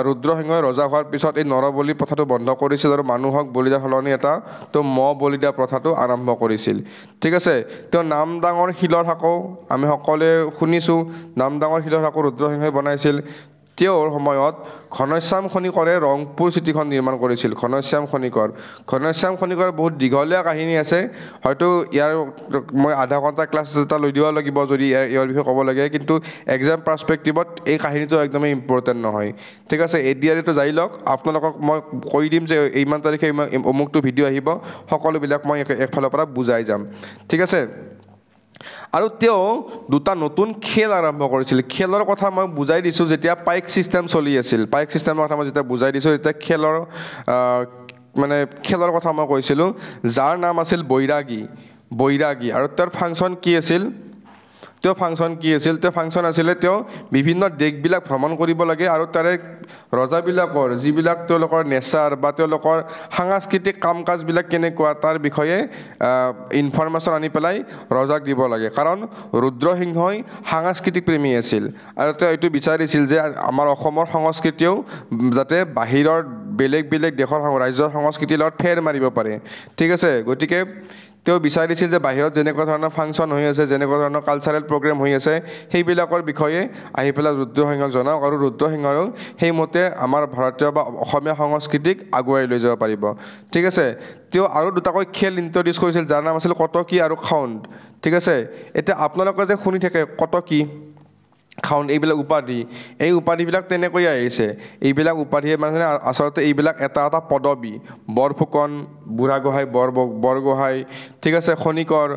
S1: ৰুদ্ৰসিংহই ৰজা হোৱাৰ পিছত এই নৰবলি প্ৰথাটো বন্ধ কৰিছিল আৰু মানুহক বলি দিয়াৰ সলনি এটা মহ বলি দিয়া প্ৰথাটো আৰম্ভ কৰিছিল ঠিক আছে তেওঁ নামদাঙৰ শিলৰ সাঁকো আমি সকলোৱে শুনিছোঁ নামদাঙৰ শিলৰ সাঁকো ৰুদ্ৰসিংহই বনাইছিল তেওঁৰ সময়ত ঘনশ্যাম খনিকৰে ৰংপুৰ চিটিখন নিৰ্মাণ কৰিছিল ঘনশ্যাম খনিকৰ বহুত দীঘলীয়া কাহিনী আছে হয়তো ইয়াৰ মই আধা ঘণ্টা ক্লাছ এটা লৈ দিব লাগিব যদি ইয়াৰ বিষয়ে ক'ব লাগে কিন্তু এক্সাম পাৰ্চপেক্টিভত এই কাহিনীটো একদমেই ইম্পৰ্টেণ্ট নহয় ঠিক আছে এডিআৰটো যাই লওক আপোনালোকক মই কৈ দিম যে ইমান তাৰিখে অমুকটো ভিডিঅ' আহিব সকলোবিলাক মই একফালৰ পৰা বুজাই যাম ঠিক আছে আৰু তেওঁ দুটা নতুন খেল আৰম্ভ কৰিছিল খেলৰ কথা মই বুজাই দিছোঁ যেতিয়া পাইক ছিষ্টেম চলি আছিল পাইক ছিষ্টেমৰ কথা মই যেতিয়া বুজাই দিছোঁ তেতিয়া খেলৰ কথা মই কৈছিলোঁ যাৰ নাম আছিল বৈৰাগী আৰু তেওঁৰ ফাংচন কি আছিল তেওঁ ফাংচন আছিলে তেওঁ বিভিন্ন দেশবিলাক ভ্ৰমণ কৰিব লাগে আৰু তাৰে ৰজাবিলাকৰ যিবিলাক তেওঁলোকৰ নেচাৰ বা তেওঁলোকৰ সাংস্কৃতিক কাম কাজবিলাক কেনেকুৱা তাৰ বিষয়ে ইনফৰমেশ্যন আনি পেলাই ৰজাক দিব লাগে কাৰণ ৰুদ্ৰসিংহই সাংস্কৃতিক প্ৰেমী আছিল আৰু তেওঁ এইটো বিচাৰিছিল যে আমাৰ অসমৰ সংস্কৃতিও যাতে বেলেগ বেলেগ দেশৰ ৰাজ্যৰ সংস্কৃতিৰ লগত ফেৰ মাৰিব পাৰে ঠিক আছে গতিকে তেওঁ বিচাৰিছিল যে বাহিৰত যেনেকুৱা ধৰণৰ ফাংচন হৈ আছে যেনেকুৱা ধৰণৰ কালচাৰেল প্ৰগ্ৰেম হৈ আছে সেইবিলাকৰ বিষয়ে আহি পেলাই ৰুদ্ৰসিংহক জনাওক আৰু ৰুদ্ৰসিংহও সেইমতে আমাৰ ভাৰতীয় বা অসমীয়া সংস্কৃতিক আগুৱাই লৈ যাব পাৰিব ঠিক আছে তেওঁ আৰু দুটাকৈ খেল ইন্ট্ৰডিউচ কৰিছিল যাৰ নাম আছিল কটকী আৰু খাউণ্ড ঠিক আছে এতিয়া আপোনালোকে যে শুনি থাকে কটকী খাউণ্ড এইবিলাক উপাধি এই উপাধিবিলাক তেনেকৈ আহিছে এইবিলাক উপাধিয়ে মানে আচলতে এইবিলাক এটা এটা পদবী বৰফুকন বুঢ়াগোহাঁই বৰগোহাঁই ঠিক আছে খনিকৰ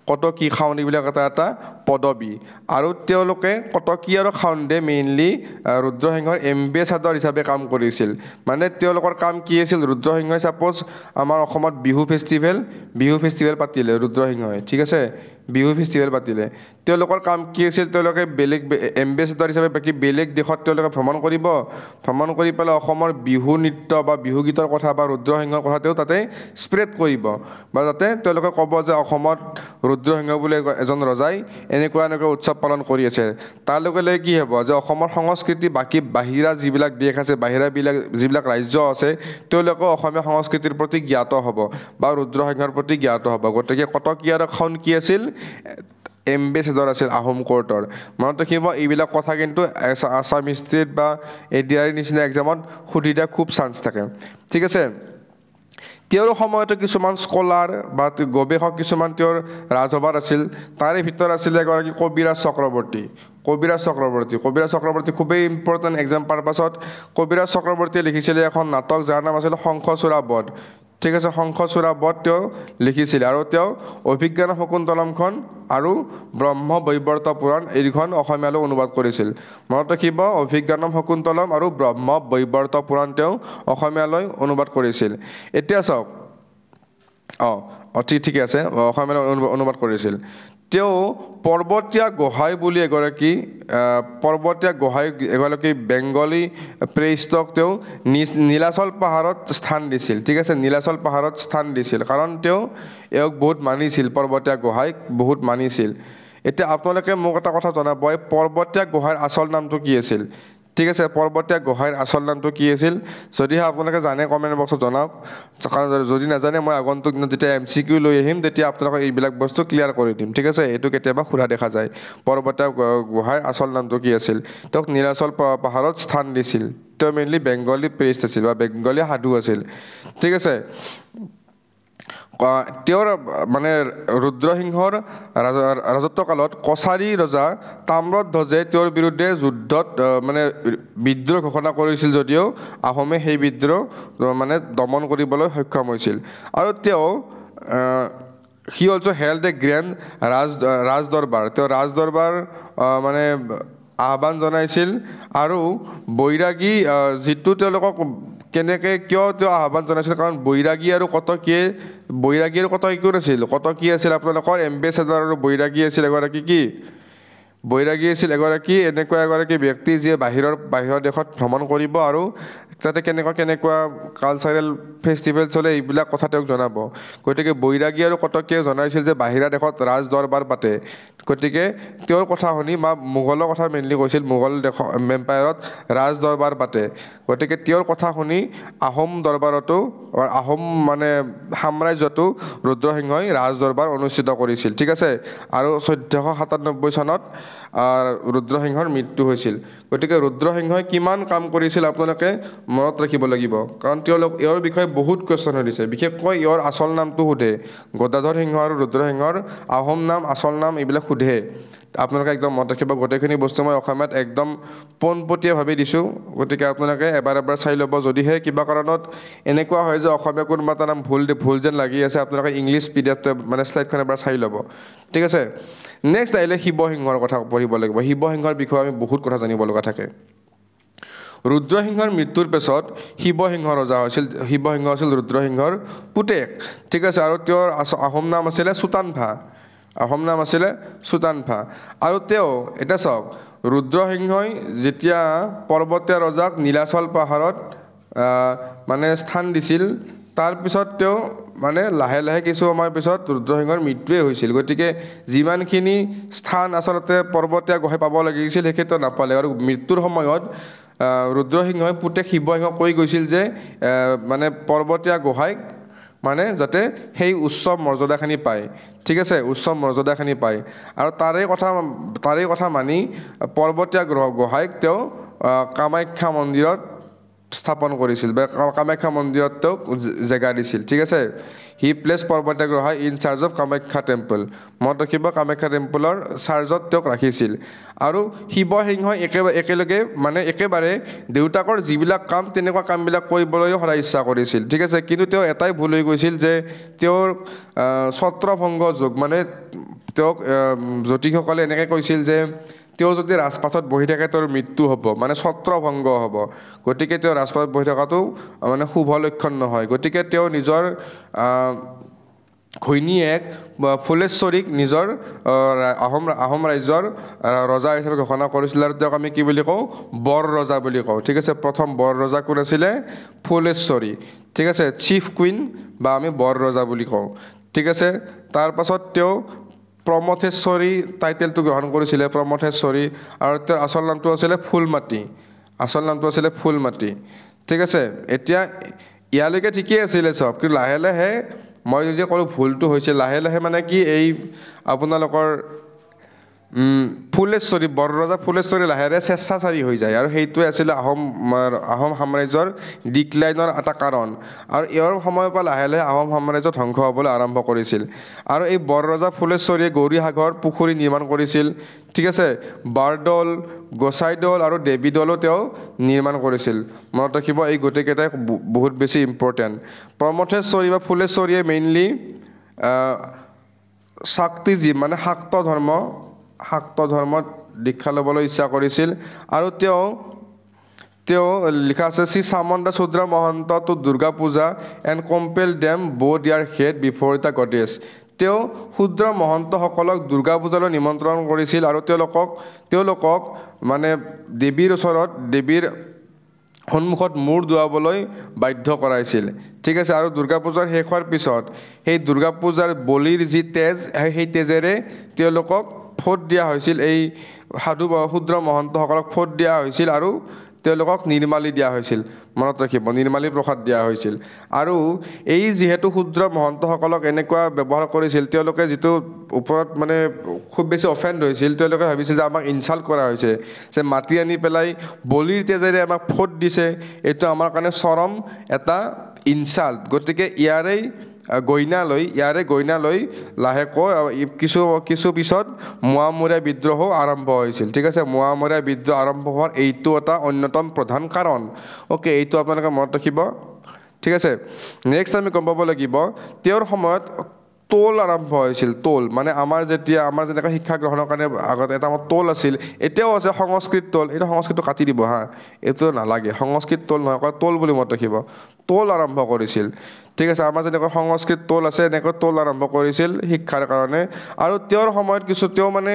S1: কটকী খাউণ্ড এইবিলাক এটা এটা পদবী আৰু তেওঁলোকে কটকী আৰু খাউণ্ডে মেইনলি ৰুদ্ৰসিংহৰ এম্বেচাডৰ হিচাপে কাম কৰিছিল মানে তেওঁলোকৰ কাম কি আছিল ৰুদ্ৰসিংহই ছাপ'জ আমাৰ অসমত বিহু ফেষ্টিভেল পাতিলে ৰুদ্ৰসিংহই ঠিক আছে বিহু ফেষ্টিভেল পাতিলে তেওঁলোকৰ কাম কি আছিল তেওঁলোকে বেলেগ এম্বেচাডৰ হিচাপে বাকী বেলেগ দেশত তেওঁলোকে ভ্ৰমণ কৰি পেলাই অসমৰ বিহু নৃত্য বা বিহু গীতৰ কথা বা ৰুদ্ৰসিংহৰ কথা তেওঁ তাতে স্প্ৰেড কৰিব বা যাতে তেওঁলোকে ক'ব যে অসমত ৰুদ্ৰসিংহ বুলি এজন ৰজাই এনেকুৱা উৎসৱ পালন কৰি আছে তাৰ লগে লগে কি হ'ব যে অসমৰ সংস্কৃতি বাকী বাহিৰা যিবিলাক দেশ আছে যিবিলাক ৰাজ্য আছে তেওঁলোকেও অসমীয়া সংস্কৃতিৰ প্ৰতি জ্ঞাত হ'ব বা ৰুদ্ৰসিংহৰ প্ৰতি জ্ঞাত হ'ব গতিকে কটকী আৰু খাউণ্ড কি আছিল এম্বেচাডৰ আছিল আহোম কোৰ্টৰ মনত ৰাখিব এইবিলাক কথা কিন্তু আছাম হিষ্ট্ৰীত বা ADR নিচিনা এক্সামত সুধি দিয়া খুব চান্স থাকে ঠিক আছে তেওঁৰ সময়তো কিছুমান স্কলাৰ বা গৱেষক কিছুমান তেওঁৰ ৰাজসভাত আছিল তাৰে ভিতৰত আছিল এগৰাকী কবিৰাজ চক্ৰৱৰ্তী খুবেই ইম্পৰ্টেণ্ট এক্সাম পাৰপাছত কবিৰাজ চক্ৰৱৰ্তীয়ে লিখিছিলে এখন নাটক যাৰ নাম আছিল শংখচূড়া বধ ঠিক আছে শংখচূড়া বধ তেওঁ লিখিছিলে আৰু তেওঁ অভিজ্ঞান শকুন্তলমখন আৰু ব্ৰহ্ম বৈবৰ্ত পুৰাণ এই দুখন অসমীয়ালৈ অনুবাদ কৰিছিল মনত ৰাখিব অভিজ্ঞানম শকুন্তলম আৰু ব্ৰহ্ম বৈবৰ্ত পুৰাণ তেওঁ অসমীয়ালৈ অনুবাদ কৰিছিল এতিয়া চাওক ঠিকে আছে অসমীয়ালৈ অনুবাদ কৰিছিল তেওঁ পৰ্বতীয়া গোহাঁই বুলি এগৰাকী বেংগলী প্ৰেষ্টক তেওঁ নীলাচল পাহাৰত স্থান দিছিল ঠিক আছে নীলাচল পাহাৰত স্থান দিছিল কাৰণ তেওঁ এওঁক বহুত মানিছিল পৰ্বতীয়া গোহাঁইক বহুত মানিছিল এতিয়া আপোনালোকে মোক এটা কথা জনাব পৰ্বতীয়া গোহাঁইৰ আচল নামটো কি আছিল ঠিক আছে পৰ্বতীয়া গোহাঁইৰ আচল নামটো কি আছিল যদিহে আপোনালোকে জানে কমেণ্ট বক্সত জনাওক কাৰণ যদি নাজানে মই আগন্তুক দিনত যেতিয়া MCQ লৈ আহিম তেতিয়া আপোনালোকক এইবিলাক বস্তু ক্লিয়াৰ কৰি দিম ঠিক আছে এইটো কেতিয়াবা সোধা দেখা যায় পৰ্বতীয়া গোহাঁইৰ আচল নামটো কি আছিল তেওঁক নীলাচল পাহাৰত স্থান দিছিল তেওঁ মেইনলি বেংগলী প্ৰেষ্ট আছিল বা বেংগলী সাধু আছিল ঠিক আছে তেওঁৰ মানে ৰুদ্ৰসিংহৰ ৰাজত্বকালত কছাৰী ৰজা তাম্ৰধ্বজে তেওঁৰ বিৰুদ্ধে যুদ্ধত মানে বিদ্ৰোহ ঘোষণা কৰিছিল যদিও আহোমে সেই বিদ্ৰোহ মানে দমন কৰিবলৈ সক্ষম হৈছিল আৰু তেওঁ he also held a grand ৰাজদৰবাৰ তেওঁ ৰাজদৰবাৰ মানে আহ্বান জনাইছিল আৰু বৈৰাগী যিটো তেওঁলোকক কেনেকৈ কিয় তেওঁ আহ্বান জনাইছিল কাৰণ বৈৰাগী আৰু কটকী আছিল কটকী আছিল আপোনালোকৰ এম্বেচাডৰ আৰু বৈৰাগী আছিল এনেকুৱা এগৰাকী ব্যক্তি যিয়ে বাহিৰৰ দেশত ভ্ৰমণ কৰিব আৰু তাতে কেনেকুৱা কালচাৰেল ফেষ্টিভেল চলে এইবিলাক কথা তেওঁক জনাব গতিকে বৈৰাগী আৰু কটকীয়ে জনাইছিল যে বাহিৰা দেশত ৰাজ দৰবাৰ পাতে গতিকে তেওঁৰ কথা শুনি বা মোগলৰ কথা মেইনলি কৈছিল মোগল এম্পায়াৰত ৰাজ দৰবাৰ পাতে গতিকে তেওঁৰ কথা শুনি আহোম দৰবাৰতো আহোম মানে সাম্ৰাজ্যতো ৰুদ্ৰসিংহই ৰাজ দৰবাৰ অনুষ্ঠিত কৰিছিল ঠিক আছে আৰু 1497 চনত ৰুদ্ৰসিংহৰ মৃত্যু হৈছিল গতিকে ৰুদ্ৰসিংহই কিমান কাম কৰিছিল আপোনালোকে মনত ৰাখিব লাগিব কাৰণ তেওঁৰ বিষয়ে বহুত কুৱেশ্যন হৈ দিছে বিশেষকৈ ইয়াৰ আচল নামটো সোধে গদাধৰ সিংহ আৰু ৰুদ্ৰসিংহৰ আহোম নাম আচল নাম এইবিলাক সোধে আপোনালোকে একদম মনত ৰাখিব গোটেইখিনি বস্তু মই অসমীয়াত একদম পোনপটীয়াভাৱে দিছোঁ গতিকে আপোনালোকে এবাৰ চাই ল'ব যদিহে কিবা কাৰণত এনেকুৱা হয় যে অসমীয়া কোনোবা এটা নাম ভুল যেন লাগি আছে আপোনালোকে ইংলিছ PDF মানে শ্লাইডখন এবাৰ চাই ল'ব ঠিক আছে নেক্সট আহিলে শিৱসিংহৰ কথা পঢ়িব লাগিব শিৱসিংহৰ বিষয়ে আমি বহুত কথা জানিব লগা থাকে ৰুদ্ৰসিংহৰ মৃত্যুৰ পিছত শিৱসিংহ ৰজা হৈছিল শিৱসিংহ আছিল ৰুদ্ৰসিংহৰ পুতেক ঠিক আছে আৰু তেওঁৰ আহোম নাম আছিলে চুতানফা আৰু তেওঁ এটা চাওক ৰুদ্ৰসিংহই যেতিয়া পৰ্বতীয়া ৰজাক নীলাচল পাহাৰত মানে স্থান দিছিল তাৰপিছত তেওঁ মানে লাহে লাহে কিছু সময়ৰ পিছত ৰুদ্ৰসিংহৰ মৃত্যুৱে হৈছিল গতিকে যিমানখিনি স্থান আচলতে পৰ্বতীয়া গোহাঁই পাব লাগিছিল সেইক্ষেত্ৰত নাপালে আৰু মৃত্যুৰ সময়ত ৰুদ্ৰসিংহই পুতেক শিৱসিংহক কৈ গৈছিল যে মানে পৰ্বতীয়া গোহাঁইক মানে যাতে সেই উচ্চ মৰ্যাদাখিনি পায় ঠিক আছে উচ্চ মৰ্যাদাখিনি পায় আৰু তাৰে কথা মানি পৰ্বতীয়া গোহাঁইক তেওঁ কামাখ্যা মন্দিৰত স্থাপন কৰিছিল বা কামাখ্যা মন্দিৰত তেওঁক জেগা দিছিল ঠিক আছে হি প্লেচ পৰ্বতীয়া Gohain in charge of Kamakhya temple মনত ৰাখিব কামাখ্যা টেম্পলৰ চাৰ্জত তেওঁক ৰাখিছিল আৰু শিৱসিংহই একেলগে মানে একেবাৰে দেউতাকৰ যিবিলাক কাম তেনেকুৱা কামবিলাক কৰিবলৈও সদায় ইচ্ছা কৰিছিল ঠিক আছে কিন্তু তেওঁ এটাই ভুল হৈ গৈছিল যে তেওঁৰ ছত্ৰভংগ যোগ মানে তেওঁক জ্যোতিষসকলে এনেকৈ কৈছিল যে তেওঁ যদি ৰাজপাথত বহি থাকে তেওঁৰ মৃত্যু হ'ব মানে ছত্ৰভংগ হ'ব গতিকে তেওঁ ৰাজপাথত বহি থকাটো মানে শুভ লক্ষণ নহয় গতিকে তেওঁ নিজৰ ঘৈণীয়েক ফুলেশ্বৰীক নিজৰ আহোম ৰাজ্যৰ ৰজা হিচাপে ঘোষণা কৰিছিল আৰু তেওঁক আমি কি বুলি কওঁ বৰ ৰজা বুলি কওঁ ঠিক আছে প্ৰথম বৰ ৰজা কোন আছিলে ফুলেশ্বৰী ঠিক আছে চিফ কুইন বা আমি বৰ ৰজা বুলি কওঁ ঠিক আছে তাৰপাছত তেওঁ প্ৰমথেশ্বৰী টাইটেলটো গ্ৰহণ কৰিছিলে প্ৰমথেশ্বৰী আৰু তেওঁৰ আচল নামটো আছিলে ফুলমাতি ঠিক আছে এতিয়া ইয়ালৈকে ঠিকেই আছিলে চব কিন্তু লাহে লাহে মই যদি ক'লোঁ ভুলটো হৈছে লাহে লাহে মানে কি এই আপোনালোকৰ ফুলেশ্বৰী বৰ ৰজা ফুলেশ্বৰী লাহে লাহে স্বেচ্ছাচাৰী হৈ যায় আৰু সেইটোৱে আছিলে আহোম সাম্ৰাজ্যৰ ডিক্লাইনৰ এটা কাৰণ আৰু ইয়াৰ সময়ৰ পৰা লাহে লাহে আহোম সাম্ৰাজ্য ধ্বংস হ'বলৈ আৰম্ভ কৰিছিল আৰু এই বৰ ৰজা ফুলেশ্বৰীয়ে গৌৰীসাগৰ পুখুৰী নিৰ্মাণ কৰিছিল ঠিক আছে বাৰদৌল গোসাইদৌল আৰু দেৱীদৌলো তেওঁ নিৰ্মাণ কৰিছিল মনত ৰাখিব এই গোটেইকেইটাই বহুত বেছি ইম্পৰ্টেণ্ট প্ৰমথেশ্বৰী বা ফুলেশ্বৰীয়ে মেইনলি শাক্তিজীৱ মানে শাক্ত ধৰ্মত দীক্ষা ল'বলৈ ইচ্ছা কৰিছিল আৰু তেওঁ লিখা আছে Shri চামণ্ডা চুদ্ৰা Mahanta two Durga Puja and compel dam ব' দিয়াৰ হেড বিফৰ দ্য গডেছ তেওঁ শূদ্ৰ মহন্তসকলক দুৰ্গা পূজালৈ নিমন্ত্ৰণ কৰিছিল আৰু তেওঁলোকক মানে দেৱীৰ সন্মুখত মূৰ দোৱাবলৈ বাধ্য কৰাইছিল ঠিক আছে আৰু দুৰ্গা পূজাৰ শেষ হোৱাৰ পিছত সেই দুৰ্গা পূজাৰ বলিৰ যি তেজ সেই তেজেৰে তেওঁলোকক ফোট দিয়া হৈছিল এই শূদ্ৰ মহন্তসকলক ফোট দিয়া হৈছিল আৰু তেওঁলোকক নিৰ্মালি দিয়া হৈছিল মনত ৰাখিব নিৰ্মালি প্ৰসাদ দিয়া হৈছিল আৰু এই যিহেতু শূদ্ৰ মহন্তসকলক এনেকুৱা ব্যৱহাৰ কৰিছিল তেওঁলোকে যিটো ওপৰত মানে খুব বেছি অফেণ্ড হৈছিল তেওঁলোকে ভাবিছিল যে আমাক ইনচাল্ট কৰা হৈছে যে মাতি আনি পেলাই বলিৰ তেজেৰে আমাক ফোট দিছে এইটো আমাৰ কাৰণে চৰম এটা ইনচাল্ট গতিকে ইয়াৰে গইনা লৈ লাহেকৈ কিছু পিছত মোৱামৰীয়া বিদ্ৰোহ আৰম্ভ হৈছিল ঠিক আছে মোৱামৰীয়া বিদ্ৰোহ আৰম্ভ হোৱাৰ এইটো এটা অন্যতম প্ৰধান কাৰণ অ'কে এইটো আপোনালোকে মনত ৰাখিব ঠিক আছে নেক্সট আমি গম পাব লাগিব তেওঁৰ সময়ত টোল আৰম্ভ হৈছিল টোল মানে আমাৰ যেনেকৈ শিক্ষা গ্ৰহণৰ কাৰণে আগতে এটা আমাৰ টোল আছিল এতিয়াও আছে সংস্কৃত টোল এইটো সংস্কৃতটো কাটি দিব এইটো নালাগে সংস্কৃত টোল নহয় টোল বুলি মনত ৰাখিব টোল আৰম্ভ কৰিছিল ঠিক আছে আমাৰ যেনেকৈ সংস্কৃত টোল আছে এনেকৈ টোল আৰম্ভ কৰিছিল শিক্ষাৰ কাৰণে আৰু তেওঁৰ সময়ত তেওঁ মানে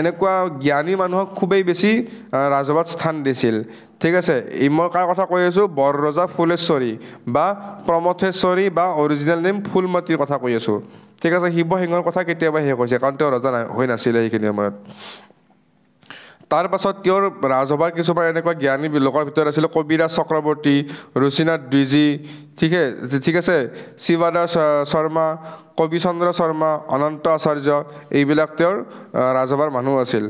S1: এনেকুৱা জ্ঞানী মানুহক খুবেই বেছি ৰাজহুৱাত স্থান দিছিল ঠিক আছে মই কাৰ কথা কৈ আছোঁ বৰ ৰজা ফুলেশ্বৰী বা প্ৰমথেশ্বৰী বা অৰিজিনেল নেম ফুলমাতিৰ কথা কৈ আছোঁ ঠিক আছে শিৱসিংহৰ কথা কেতিয়াবা শেষ হৈছে কাৰণ তেওঁ ৰজা হৈ নাছিলে সেইখিনি সময়ত তাৰপাছত তেওঁৰ ৰাজসভাৰ কিছুমান এনেকুৱা জ্ঞানী লোকৰ ভিতৰত আছিলে কবিৰাজ চক্ৰৱৰ্তী ৰুচিনাথ দ্বিজী ঠিক আছে শিৱাদাস শৰ্মা কবিচন্দ্ৰ শৰ্মা অনন্ত আচাৰ্য এইবিলাক তেওঁৰ ৰাজসভাৰ মানুহ আছিল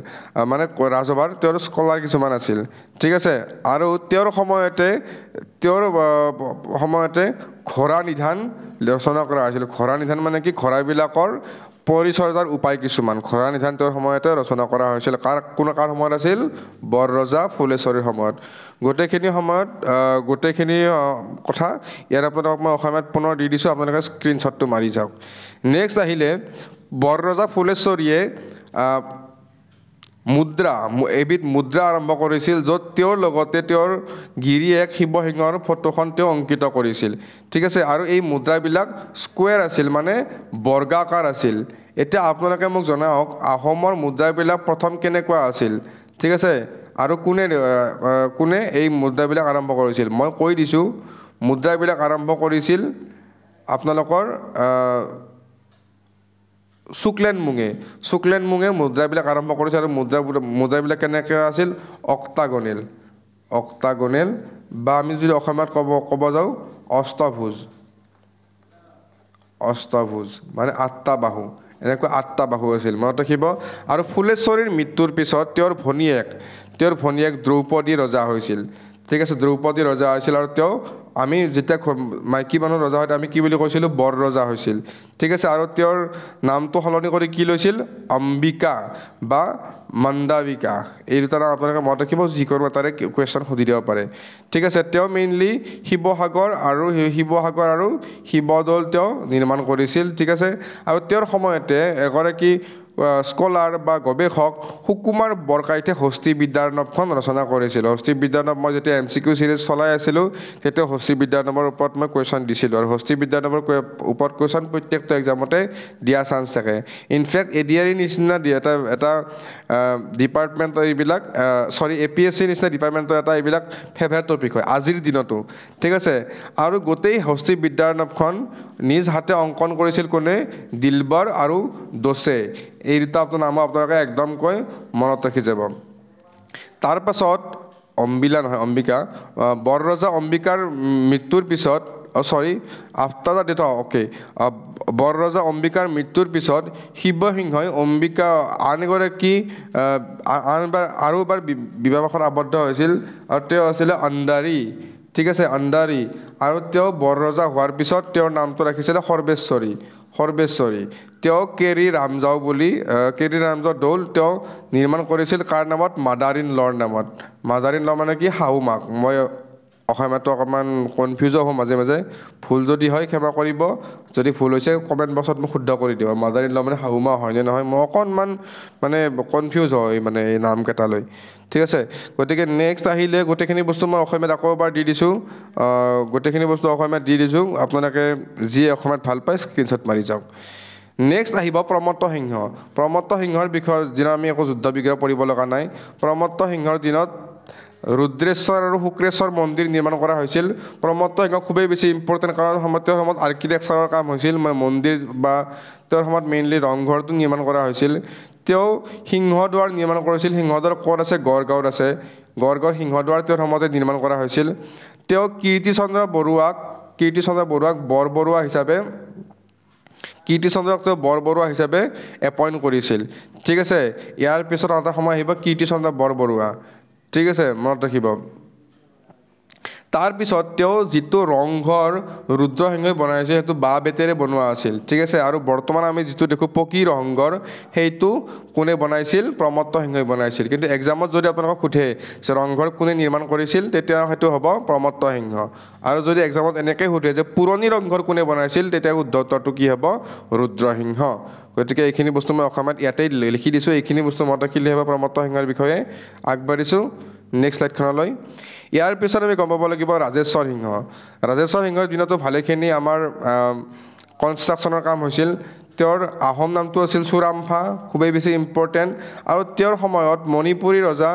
S1: মানে ৰাজসভাৰ তেওঁৰ স্কলাৰ কিছুমান আছিল ঠিক আছে আৰু তেওঁৰ সময়তে ঘোঁৰা নিধান ৰচনা কৰা হৈছিল ঘোঁৰা নিধান মানে কি ঘোঁৰাবিলাকৰ পৰিচৰ্যাৰ উপায় কিছুমান ঘোঁৰা নিধান তেওঁৰ সময়তে ৰচনা কৰা হৈছিল কাৰ সময়ত আছিল বৰ ৰজা ফুলেশ্বৰীৰ সময়ত গোটেইখিনি কথা ইয়াত আপোনালোকক মই অসমীয়াত পুনৰ দি দিছোঁ আপোনালোকে স্ক্ৰীনশ্বটটো মাৰি যাওক নেক্সট আহিলে বৰ ৰজা ফুলেশ্বৰীয়ে এবিধ মুদ্ৰা আৰম্ভ কৰিছিল য'ত তেওঁৰ লগতে তেওঁৰ গিৰিয়েক শিৱসিংহৰ ফটোখন তেওঁ অংকিত কৰিছিল ঠিক আছে আৰু এই মুদ্ৰাবিলাক স্কুৱেৰ আছিল মানে বৰ্গাকাৰ আছিল এতিয়া আপোনালোকে মোক জনাওক আহোমৰ মুদ্ৰাবিলাক প্ৰথম কেনেকুৱা আছিল ঠিক আছে আৰু কোনে এই মুদ্ৰাবিলাক আৰম্ভ কৰিছিল মই কৈ দিছোঁ মুদ্ৰাবিলাক আৰম্ভ কৰিছিল আপোনালোকৰ শুক্লেনমুঙে মুদ্ৰাবিলাক আৰম্ভ কৰিছিল আৰু মুদ্ৰাবিলাক কেনেকৈ আছিল অক্টাগনেল বা আমি যদি অসমীয়াত ক'ব যাওঁ অষ্টভুজ অষ্টভুজ মানে 8টা বাহু এনেকৈ 8টা বাহু আছিল মনত ৰাখিব আৰু ফুলেশ্বৰীৰ মৃত্যুৰ পিছত তেওঁৰ ভনীয়েক দ্ৰৌপদী ৰজা হৈছিল ঠিক আছে দ্ৰৌপদী ৰজা হৈছিল আৰু তেওঁ আমি যেতিয়া মাইকী মানুহ ৰজা হয় আমি কি বুলি কৈছিলোঁ বৰ ৰজা হৈছিল ঠিক আছে আৰু তেওঁৰ নামটো সলনি কৰি কি লৈছিল অম্বিকা বা মন্দাবিকা এই দুটা নাম আপোনালোকে মনত ৰাখিব যিকোনো এটাৰে কুৱেশ্যন সুধি দিব পাৰে ঠিক আছে তেওঁ মেইনলি শিৱসাগৰ আৰু শিৱদৌল তেওঁ নিৰ্মাণ কৰিছিল ঠিক আছে আৰু তেওঁৰ সময়তে এগৰাকী স্কলাৰ বা গৱেষক সুকুমাৰ বৰকাইতে হস্তি বিদ্যাৰ্ণৱখন ৰচনা কৰিছিল হস্তি বিদ্যাৰ্ণৱ মই যেতিয়া MCQ সিৰিজ চলাই আছিলোঁ তেতিয়া হস্তি বিদ্যাৰ্ণৱৰ ওপৰত মই কুৱেশ্যন দিছিলোঁ আৰু হস্তি বিদ্যাৰ্ণৱৰ ওপৰত কুৱেশ্যন প্ৰত্যেকটো এক্সামতে দিয়া চান্স থাকে ইনফেক্ট ADR নিচিনা এটা ডিপাৰ্টমেণ্টৰ এইবিলাক APSC নিচিনা ডিপাৰ্টমেণ্টৰ এটা এইবিলাক ফেভাৰেট টপিক হয় আজিৰ দিনতো ঠিক আছে আৰু গোটেই হস্তি বিদ্যাৰ্ণৱখন নিজ হাতে অংকন কৰিছিল কোনে দিলবৰ আৰু দোছে এই দুটা আপোনাৰ নাম আপোনালোকে একদমকৈ মনত ৰাখি যাব তাৰ পাছত অম্বিকা বৰ ৰজা অম্বিকাৰ মৃত্যুৰ পিছত আফটাৰ দ্য ডেথ বৰ ৰজা অম্বিকাৰ মৃত্যুৰ পিছত শিৱসিংহই অম্বিকা আন এবাৰ বিবাহপাশত আবদ্ধ হৈছিল আৰু তেওঁ আছিলে অন্দাৰী ঠিক আছে অন্দাৰী আৰু তেওঁ বৰ ৰজা হোৱাৰ পিছত তেওঁৰ নামটো ৰাখিছিলে সৰ্বেশ্বৰী তেওঁ কেৰি ৰামজাও দৌল তেওঁ নিৰ্মাণ কৰিছিল কাৰ নামত মাদাৰ ইন লৰ নামত মাদাৰ ইন ল মানে কি শাহুমাক মই অসমীয়াটো অকণমান কনফিউজ হওঁ মাজে মাজে ভুল যদি হয় ক্ষমা কৰিব যদি ভুল হৈছে কমেণ্ট বক্সত মোক শুদ্ধ কৰি দিব মাদাৰ ইন ল মানে শাহুমা হয়নে নহয় মই অকণমান মানে কনফিউজ হয় মানে এই নামকেইটালৈ ঠিক আছে গতিকে নেক্সট আহিলে গোটেইখিনি বস্তু মই অসমীয়াত আকৌ এবাৰ দি দিছোঁ গোটেইখিনি বস্তু অসমীয়াত দি দিছোঁ আপোনালোকে যিয়ে অসমীয়াত ভাল পায় স্ক্ৰীনশ্বট মাৰি যাওক নেক্সট আহিব প্ৰমত্ত সিংহৰ বিষয়ে দিনত আমি একো যুদ্ধ বিগ্ৰহ পঢ়িব লগা নাই প্ৰমত্ত সিংহৰ দিনত ৰুদ্ৰেশ্বৰ আৰু শুক্ৰেশ্বৰ মন্দিৰ নিৰ্মাণ কৰা হৈছিল প্ৰমত্ত সিংহ খুবেই বেছি ইম্পৰ্টেণ্ট কাৰণ তেওঁৰ সময়ত আৰ্কিটেক্সাৰৰ কাম হৈছিল মন্দিৰ বা তেওঁৰ সময়ত মেইনলি ৰংঘৰটো নিৰ্মাণ কৰা হৈছিল তেওঁ সিংহদ্বাৰ নিৰ্মাণ কৰিছিল সিংহদ্বাৰ ক'ত আছে গড়গাঁৱত আছে গড়গাঁৱৰ সিংহদ্বাৰ তেওঁৰ সময়তে নিৰ্মাণ কৰা হৈছিল তেওঁ কীৰ্তিচন্দ্ৰ বৰুৱাক বৰবৰুৱা হিচাপে এপইণ্ট কৰিছিল ঠিক আছে ইয়াৰ পিছত এটা সময় আহিব কীৰ্তিচন্দ্ৰ বৰবৰুৱা ঠিক আছে মনত ৰাখিব তাৰপিছত তেওঁ যিটো ৰংঘৰ ৰুদ্ৰসিংহই বনাইছে সেইটো বাঁহ বেতেৰে বনোৱা আছিল ঠিক আছে আৰু বৰ্তমান আমি যিটো দেখোঁ পকী ৰংঘৰ সেইটো কোনে বনাইছিল প্ৰমত্ত সিংহই বনাইছিল কিন্তু এক্সামত যদি আপোনালোকক সোধে যে ৰংঘৰ কোনে নিৰ্মাণ কৰিছিল তেতিয়া সেইটো হ'ব প্ৰমত্ত সিংহ আৰু যদি এক্সামত এনেকৈ সোধে যে পুৰণি ৰংঘৰ কোনে বনাইছিল তেতিয়া উত্তৰটো কি হ'ব ৰুদ্ৰসিংহ গতিকে এইখিনি বস্তু মই অসমত ইয়াতেই লিখি দিছোঁ এইখিনি বস্তু মনত ৰাখিলে হ'ব প্ৰমত্ত সিংহৰ বিষয়ে আগবাঢ়িছোঁ নেক্সট স্লাইডখনলৈ ইয়াৰ পিছত আমি গম পাব লাগিব ৰাজেশ্বৰ সিংহৰ দিনতো ভালেখিনি আমাৰ কনষ্ট্ৰাকশ্যনৰ কাম হৈছিল তেওঁৰ আহোম নামটো আছিল চুৰামফা খুবেই বেছি ইম্পৰ্টেণ্ট আৰু তেওঁৰ সময়ত মণিপুৰী ৰজা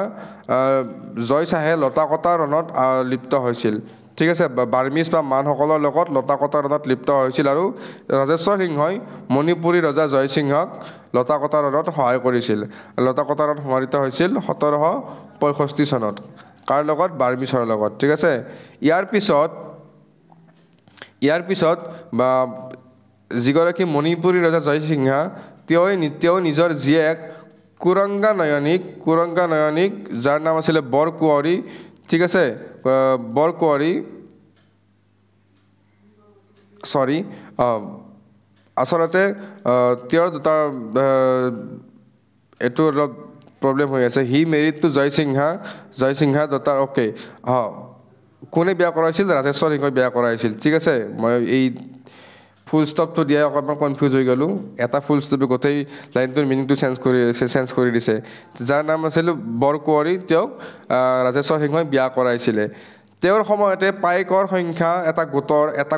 S1: জয়শ্বাহে লতা কটা ৰণত লিপ্ত হৈছিল ঠিক আছে বাৰ্মিজ বা মানসকলৰ লগত লতা কটা ৰণত লিপ্ত হৈছিল আৰু ৰাজেশ্বৰ সিংহই মণিপুৰী ৰজা জয়সিংহক লতা কটা ৰণত সহায় কৰিছিল লতা কটা ৰণ সংঘটিত হৈছিল 1765 চনত কাৰ লগত বাৰ্মিছৰ লগত ঠিক আছে ইয়াৰ পিছত বা যিগৰাকী মণিপুৰী ৰজা জয়সিংহা তেওঁ নিজৰ জীয়েক কুৰংগা নয়নিক যাৰ নাম আছিলে বৰকুঁৱৰী ঠিক আছে আচলতে তেওঁৰ দুটা এইটো অলপ প্ৰব্লেম হৈ আছে হি মেৰিড টু জয়সিংহা ডটাৰ কোনে বিয়া কৰাইছিল ৰাজেশ্বৰ সিংহই বিয়া কৰাইছিল ঠিক আছে মই এই ফুল ষ্টপটো দিয়াই অকণমান কনফিউজ হৈ গ'লোঁ এটা ফুল ষ্টপে গোটেই লাইনটোৰ মিনিংটো চেঞ্জ কৰি দিছে যাৰ নাম আছিল বৰকুঁৱৰী তেওঁক ৰাজেশ্বৰ সিংহই বিয়া কৰাইছিলে তেওঁৰ সময়তে পাইকৰ সংখ্যা এটা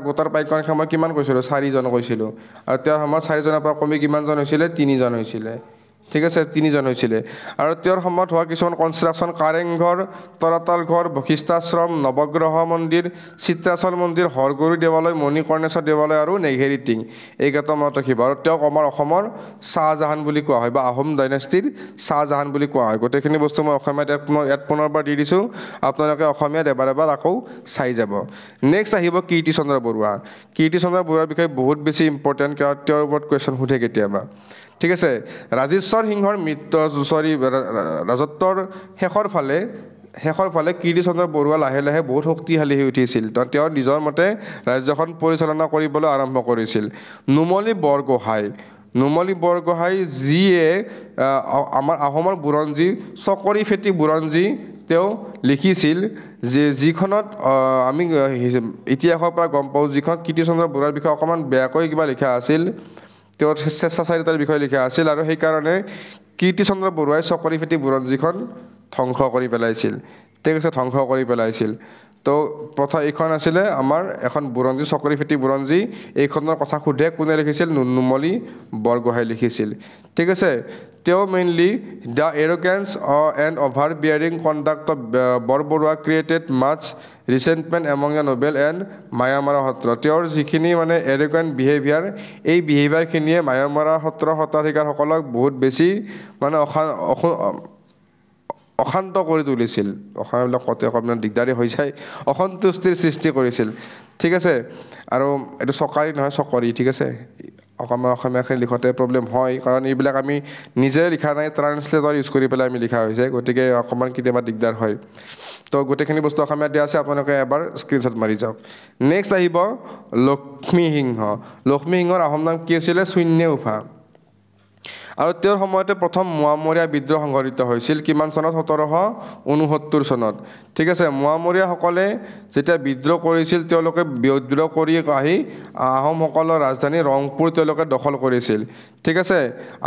S1: গোটৰ পাইকৰ সংখ্যা মই কিমান কৈছিলোঁ 4জন কৈছিলোঁ আৰু তেওঁৰ সময়ত 4জনৰ পৰা কমি কিমানজন হৈছিলে 3জন হৈছিলে ঠিক আছে 3জন হৈছিলে আৰু তেওঁৰ সময়ত হোৱা কিছুমান কনষ্ট্ৰাকশ্যন কাৰেংঘৰ তলাতল ঘৰ বশিষ্ঠাশ্ৰম নৱগ্ৰহ মন্দিৰ চিত্ৰাচল মন্দিৰ হৰগুৰু দেৱালয় মণিকৰ্ণেশ্বৰ দেৱালয় আৰু নেঘেৰি টিং এইকেইটা মনত ৰাখিব আৰু তেওঁক আমাৰ অসমৰ শাহজাহান বুলি কোৱা হয় বা আহোম ডাইনেষ্টিৰ শাহজাহান বুলি কোৱা হয় গোটেইখিনি বস্তু মই অসমীয়াত ইয়াত পুনৰবাৰ দি দিছোঁ আপোনালোকে অসমীয়াত এবাৰ আকৌ চাই যাব নেক্সট আহিব কীৰ্তিচন্দ্ৰ বৰুৱা কীৰ্তিচন্দ্ৰ বৰুৱাৰ বিষয়ে বহুত বেছি ইম্পৰ্টেণ্ট কাৰণ তেওঁৰ ওপৰত কুৱেশ্যন সোধে কেতিয়াবা ঠিক আছে ৰাজেশ্বৰ সিংহৰ ৰাজত্বৰ শেষৰ ফালে কীৰ্তিচন্দ্ৰ বৰুৱা লাহে লাহে বহুত শক্তিশালী হৈ উঠিছিল তেওঁ নিজৰ মতে ৰাজ্যখন পৰিচালনা কৰিবলৈ আৰম্ভ কৰিছিল নুমলী বৰগোহাঁই যিয়ে আমাৰ আহোমৰ বুৰঞ্জী চকৰি ফেটি বুৰঞ্জী তেওঁ লিখিছিল যে যিখনত আমি ইতিহাসৰ পৰা গম পাওঁ যিখন কীৰ্তিচন্দ্ৰ বৰুৱাৰ বিষয়ে অকণমান বেয়াকৈ কিবা লিখা আছিল তেওঁৰ স্বেচ্ছাচাৰিতাৰ বিষয়ে লিখা আছিল আৰু সেইকাৰণে কীৰ্তিচন্দ্ৰ বৰুৱাই চকৰি ফেটি বুৰঞ্জীখন ধ্বংস কৰি পেলাইছিল ঠিক আছে ধ্বংস কৰি পেলাইছিল তো প্ৰথম এইখন আছিলে আমাৰ এখন বুৰঞ্জী চকৰি ফেটি বুৰঞ্জী এইখনৰ কথা সোধে কোনে লিখিছিল নুমলী বৰগোহাঁই লিখিছিল ঠিক আছে তেওঁ mainly the arrogance and overbearing conduct of Borbarua created much resentment among the noble and Mayamara Satra তেওঁৰ যিখিনি মানে এৰগেণ্ট বিহেভিয়াৰ এই বিহেভিয়াৰখিনিয়ে মায়ামাৰা সত্ৰৰ সত্ৰাধিকাৰসকলক বহুত বেছি মানে অশান্ত কৰি তুলিছিল অসমীয়াবিলাক কতে অকণমান দিগদাৰী হৈ যায় অসন্তুষ্টিৰ সৃষ্টি কৰিছিল ঠিক আছে আৰু এইটো চকাৰী নহয় চকৰি ঠিক আছে অসমীয়াখিনি লিখোঁতে প্ৰব্লেম হয় কাৰণ এইবিলাক আমি নিজে লিখা নাই ট্ৰান্সলেটৰ ইউজ কৰি পেলাই আমি লিখা হৈছে গতিকে অকণমান কেতিয়াবা দিগদাৰ হয় তো গোটেইখিনি বস্তু অসমীয়াত দিয়া আছে আপোনালোকে এবাৰ স্ক্ৰীনশ্বট মাৰি যাওক নেক্সট আহিব লক্ষ্মীসিংহৰ আহোম নাম কি আছিলে শূন্য উফা আৰু তেওঁৰ সময়তে প্ৰথম মোৱামৰীয়া বিদ্ৰোহ সংঘটিত হৈছিল কিমান চনত 1769 চনত ঠিক আছে মোৱামৰীয়াসকলে যেতিয়া বিদ্ৰোহ কৰিছিল তেওঁলোকে বিদ্ৰোহ কৰি আহি আহোমসকলৰ ৰাজধানী ৰংপুৰ তেওঁলোকে দখল কৰিছিল ঠিক আছে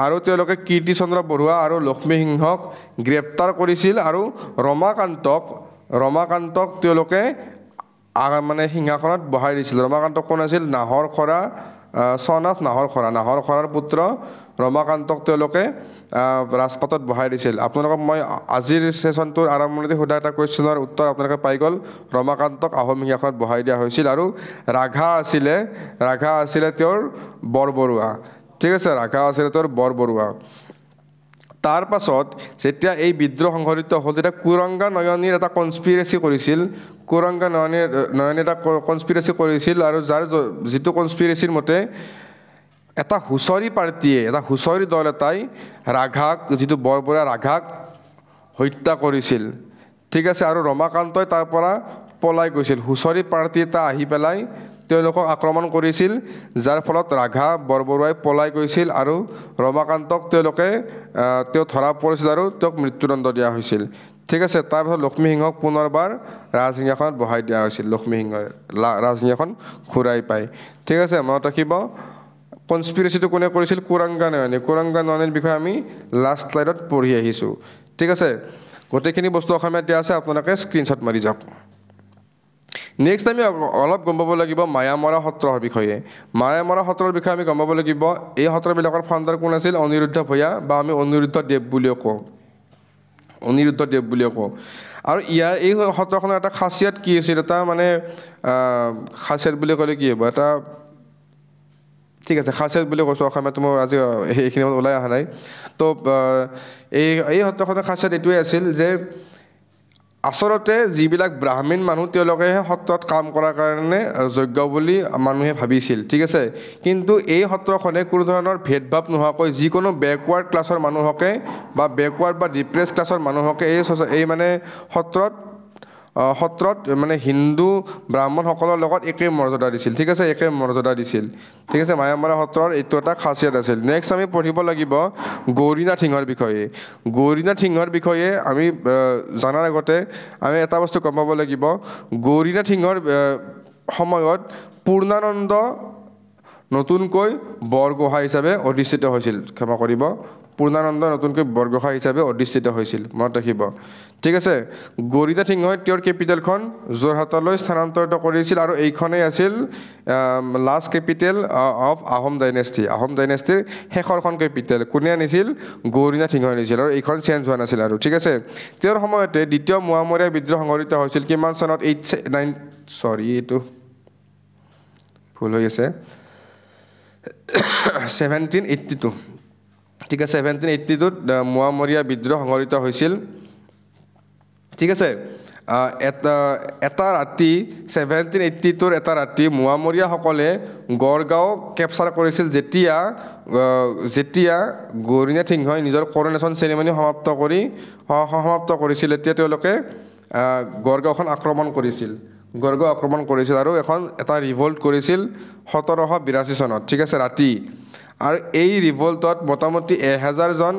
S1: আৰু তেওঁলোকে কীৰ্তিচন্দ্ৰ বৰুৱা আৰু লক্ষ্মীসিংহক গ্ৰেপ্তাৰ কৰিছিল আৰু ৰমাকান্তক তেওঁলোকে মানে সিংহাসনত বহাই দিছিল ৰমাকান্ত কোন আছিল নাহৰখৰাৰ পুত্ৰ ৰমাকান্তক তেওঁলোকে ৰাজপাটত বহাই দিছিল আপোনালোকক মই আজিৰ ছেশ্যনটোৰ আৰম্ভণিতে সোধা এটা কুৱেশ্যনৰ উত্তৰ আপোনালোকে পাই গ'ল ৰমাকান্তক আহোম সিংহাসনত বহাই দিয়া হৈছিল আৰু ৰাঘা আছিলে তেওঁৰ বৰবৰুৱা ঠিক আছে বৰবৰুৱা তাৰ পাছত যেতিয়া এই বিদ্ৰোহ সংঘটিত হ'ল তেতিয়া কুৰংগা নয়নীৰ এটা কনস্পিৰেচি কৰিছিল আৰু যাৰ যিটো কনস্পিৰেচিৰ মতে এটা হুঁচৰি দল এটাই ৰাঘাক যিটো বৰবৰুৱা ৰাঘাক হত্যা কৰিছিল ঠিক আছে আৰু ৰমাকান্তই তাৰ পৰা পলাই গৈছিল হুঁচৰি পাৰ্টি এটা আহি পেলাই তেওঁলোকক আক্ৰমণ কৰিছিল যাৰ ফলত ৰাঘা বৰবৰুৱাই পলাই গৈছিল আৰু ৰমাকান্তক তেওঁ ধৰা পৰিছিল আৰু তেওঁক মৃত্যুদণ্ড দিয়া হৈছিল ঠিক আছে তাৰপিছত লক্ষ্মীসিংহক পুনৰবাৰ ৰাজসিংহাসনত বহাই দিয়া হৈছিল লক্ষ্মীসিংহই ৰাজসিংহাসন ঘূৰাই পায় ঠিক আছে মনত ৰাখিব কনস্পিৰেচিটো কোনে কৰিছিল কুৰংগা নয়নীৰ বিষয়ে আমি লাষ্ট শ্লাইডত পঢ়ি আহিছোঁ ঠিক আছে গোটেইখিনি বস্তু অসমীয়াত দিয়া আছে আপোনালোকে স্ক্ৰীনশ্বট মাৰি যাওক নেক্সট আমি অলপ গম পাব লাগিব মায়ামৰা সত্ৰৰ বিষয়ে আমি গম পাব লাগিব এই সত্ৰবিলাকৰ ফাউণ্ডাৰ কোন আছিল অনিৰুদ্ধ ভূঞা বা আমি অনিৰুদ্ধ দেৱ বুলিও কওঁ আৰু এই সত্ৰখনৰ এটা খাচিয়াত কি আছিল এটা মানে খাচিয়াত বুলি ক'লে কি হ'ব এটা ঠিক আছে খাচিয়াত বুলি কৈছোঁ অসমীয়াত মোৰ আজি এইখিনি ওলাই অহা নাই তো এই সত্ৰখনৰ খাচিয়াত এইটোৱে আছিল যে আচলতে যিবিলাক ব্ৰাহ্মণ মানুহ তেওঁলোকেহে সত্ৰত কাম কৰাৰ কাৰণে যোগ্য বুলি মানুহে ভাবিছিল ঠিক আছে কিন্তু এই সত্ৰখনে কোনো ধৰণৰ ভেদভাৱ নোহোৱাকৈ যিকোনো বেকৱাৰ্ড ক্লাছৰ মানুহকে বা বেকৱাৰ্ড বা ডিপ্ৰেছ ক্লাছৰ মানুহকে এই মানে সত্ৰত মানে হিন্দু ব্ৰাহ্মণসকলৰ লগত একে মৰ্যাদা দিছিল ঠিক আছে মায়ামৰা সত্ৰৰ এইটো এটা খাচিয়াত আছিল নেক্সট আমি পঢ়িব লাগিব গৌৰীনাথ সিংহৰ বিষয়ে আমি জনাৰ আগতে আমি এটা বস্তু গম পাব লাগিব গৌৰীনাথ সিংহৰ সময়ত পূৰ্ণানন্দ নতুনকৈ বৰগোহাঁই হিচাপে অধিষ্ঠিত হৈছিল ক্ষমা কৰিব পূৰ্ণানন্দ নতুনকৈ বৰগোহাঁই হিচাপে অধিষ্ঠিত হৈছিল মনত ৰাখিব ঠিক আছে গৰিনাথ সিংহই তেওঁৰ কেপিটেলখন যোৰহাটলৈ স্থানান্তৰিত কৰিছিল আৰু এইখনেই আছিল লাষ্ট কেপিটেল অফ আহোম ডাইনেষ্টিৰ শেষৰখন কেপিটেল কোনে আনিছিল গৰিনাথ সিংহই আনিছিল আৰু এইখন চেঞ্জ হোৱা নাছিল আৰু ঠিক আছে তেওঁৰ সময়তে দ্বিতীয় মোৱামৰীয়া বিদ্ৰোহ সংঘটিত হৈছিল কিমান চনত এইটো ভুল হৈ আছে 1782 ঠিক আছে 1782 মোৱামৰীয়া বিদ্ৰোহ সংঘটিত হৈছিল ঠিক আছে এটা ৰাতি 1782 এটা ৰাতি মোৱামৰীয়াসকলে গড়গাঁও কেপচাৰ কৰিছিল যেতিয়া গৰিনাথ সিংহই নিজৰ কৰনেশ্যন চেৰিমনি সমাপ্ত কৰিছিল এতিয়া তেওঁলোকে গড়গাঁওখন আক্ৰমণ কৰিছিল আৰু এটা ৰিভল্ট কৰিছিল 1782 চনত ঠিক আছে ৰাতি আৰু এই ৰিভল্টত মোটামুটি 1000 জন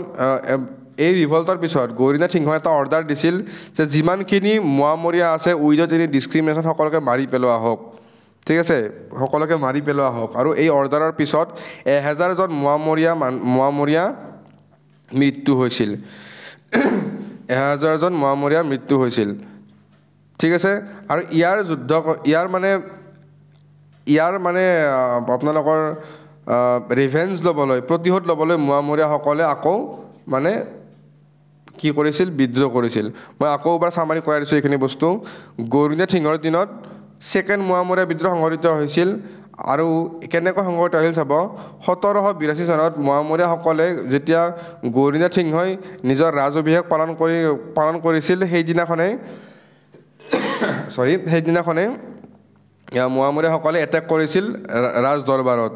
S1: এই ৰিভল্টৰ পিছত গৰিনাথ সিংহই এটা অৰ্ডাৰ দিছিল যে যিমানখিনি মোৱামৰীয়া আছে উইদাউট এনি ডিছক্ৰিমিনেশ্যন সকলোকে মাৰি পেলোৱা হওক ঠিক আছে সকলোকে মাৰি পেলোৱা হওক আৰু এই অৰ্ডাৰৰ পিছত 1000 জন মোৱামৰীয়া মৃত্যু হৈছিল 1000 জন মোৱামৰীয়া মৃত্যু হৈছিল ঠিক আছে আৰু ইয়াৰ মানে আপোনালোকৰ ৰিভেঞ্জ ল'বলৈ প্ৰতিশোধ ল'বলৈ মোৱামৰীয়াসকলে আকৌ মানে কি কৰিছিল বিদ্ৰোহ কৰিছিল মই আকৌ এবাৰ সামাৰি কৰাই দিছোঁ এইখিনি বস্তু গৰিনাথ সিংহৰ দিনত সেকেণ্ড মোৱামৰীয়া বিদ্ৰোহ সংঘটিত হৈছিল আৰু কেনেকৈ সংঘটিত হৈছিল চাব 1782 চনত মোৱামৰীয়াসকলে যেতিয়া গৰিনাথ সিংহই নিজৰ ৰাজঅভিষেক পালন কৰিছিল সেইদিনাখনে মোৱামৰীয়াসকলে এটেক কৰিছিল ৰাজ দৰবাৰত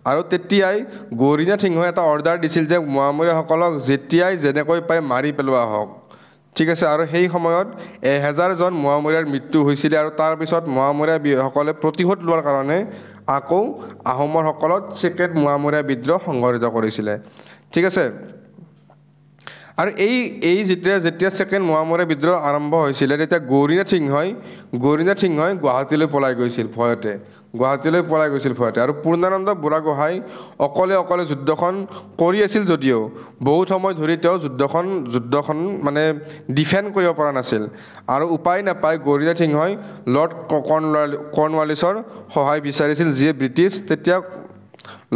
S1: আৰু তেতিয়াই গৰিনাথ সিংহই এটা অৰ্ডাৰ দিছিল যে মোৱামৰীয়াসকলক যেতিয়াই যেনেকৈ পাই মাৰি পেলোৱা হওক ঠিক আছে আৰু সেই সময়ত 1000 জন মোৱামৰীয়াৰ মৃত্যু হৈছিল আৰু তাৰ পিছত মোৱামৰীয়াসকলে প্ৰতিশোধ লোৱাৰ কাৰণে আকৌ আহোমৰ সকলত সেকেণ্ড মোৱামৰীয়া বিদ্ৰোহ সংঘটিত কৰিছিলে ঠিক আছে আৰু এই যেতিয়া সেকেণ্ড মোৱামৰীয়া বিদ্ৰোহ আৰম্ভ হৈছিল তেতিয়া গৰিনাথ সিংহই গুৱাহাটীলৈ পলাই গৈছিল ভয়তে আৰু পূৰ্ণানন্দ বুঢ়াগোহাঁই অকলে যুদ্ধখন কৰি আছিল যদিও বহুত সময় ধৰি তেওঁ যুদ্ধখন মানে ডিফেণ্ড কৰিব পৰা নাছিল আৰু উপায় নাপায় গৰিনাথ সিংহই লৰ্ড কৰ্ণৱালিছৰ সহায় বিচাৰিছিল যিয়ে ব্ৰিটিছ তেতিয়া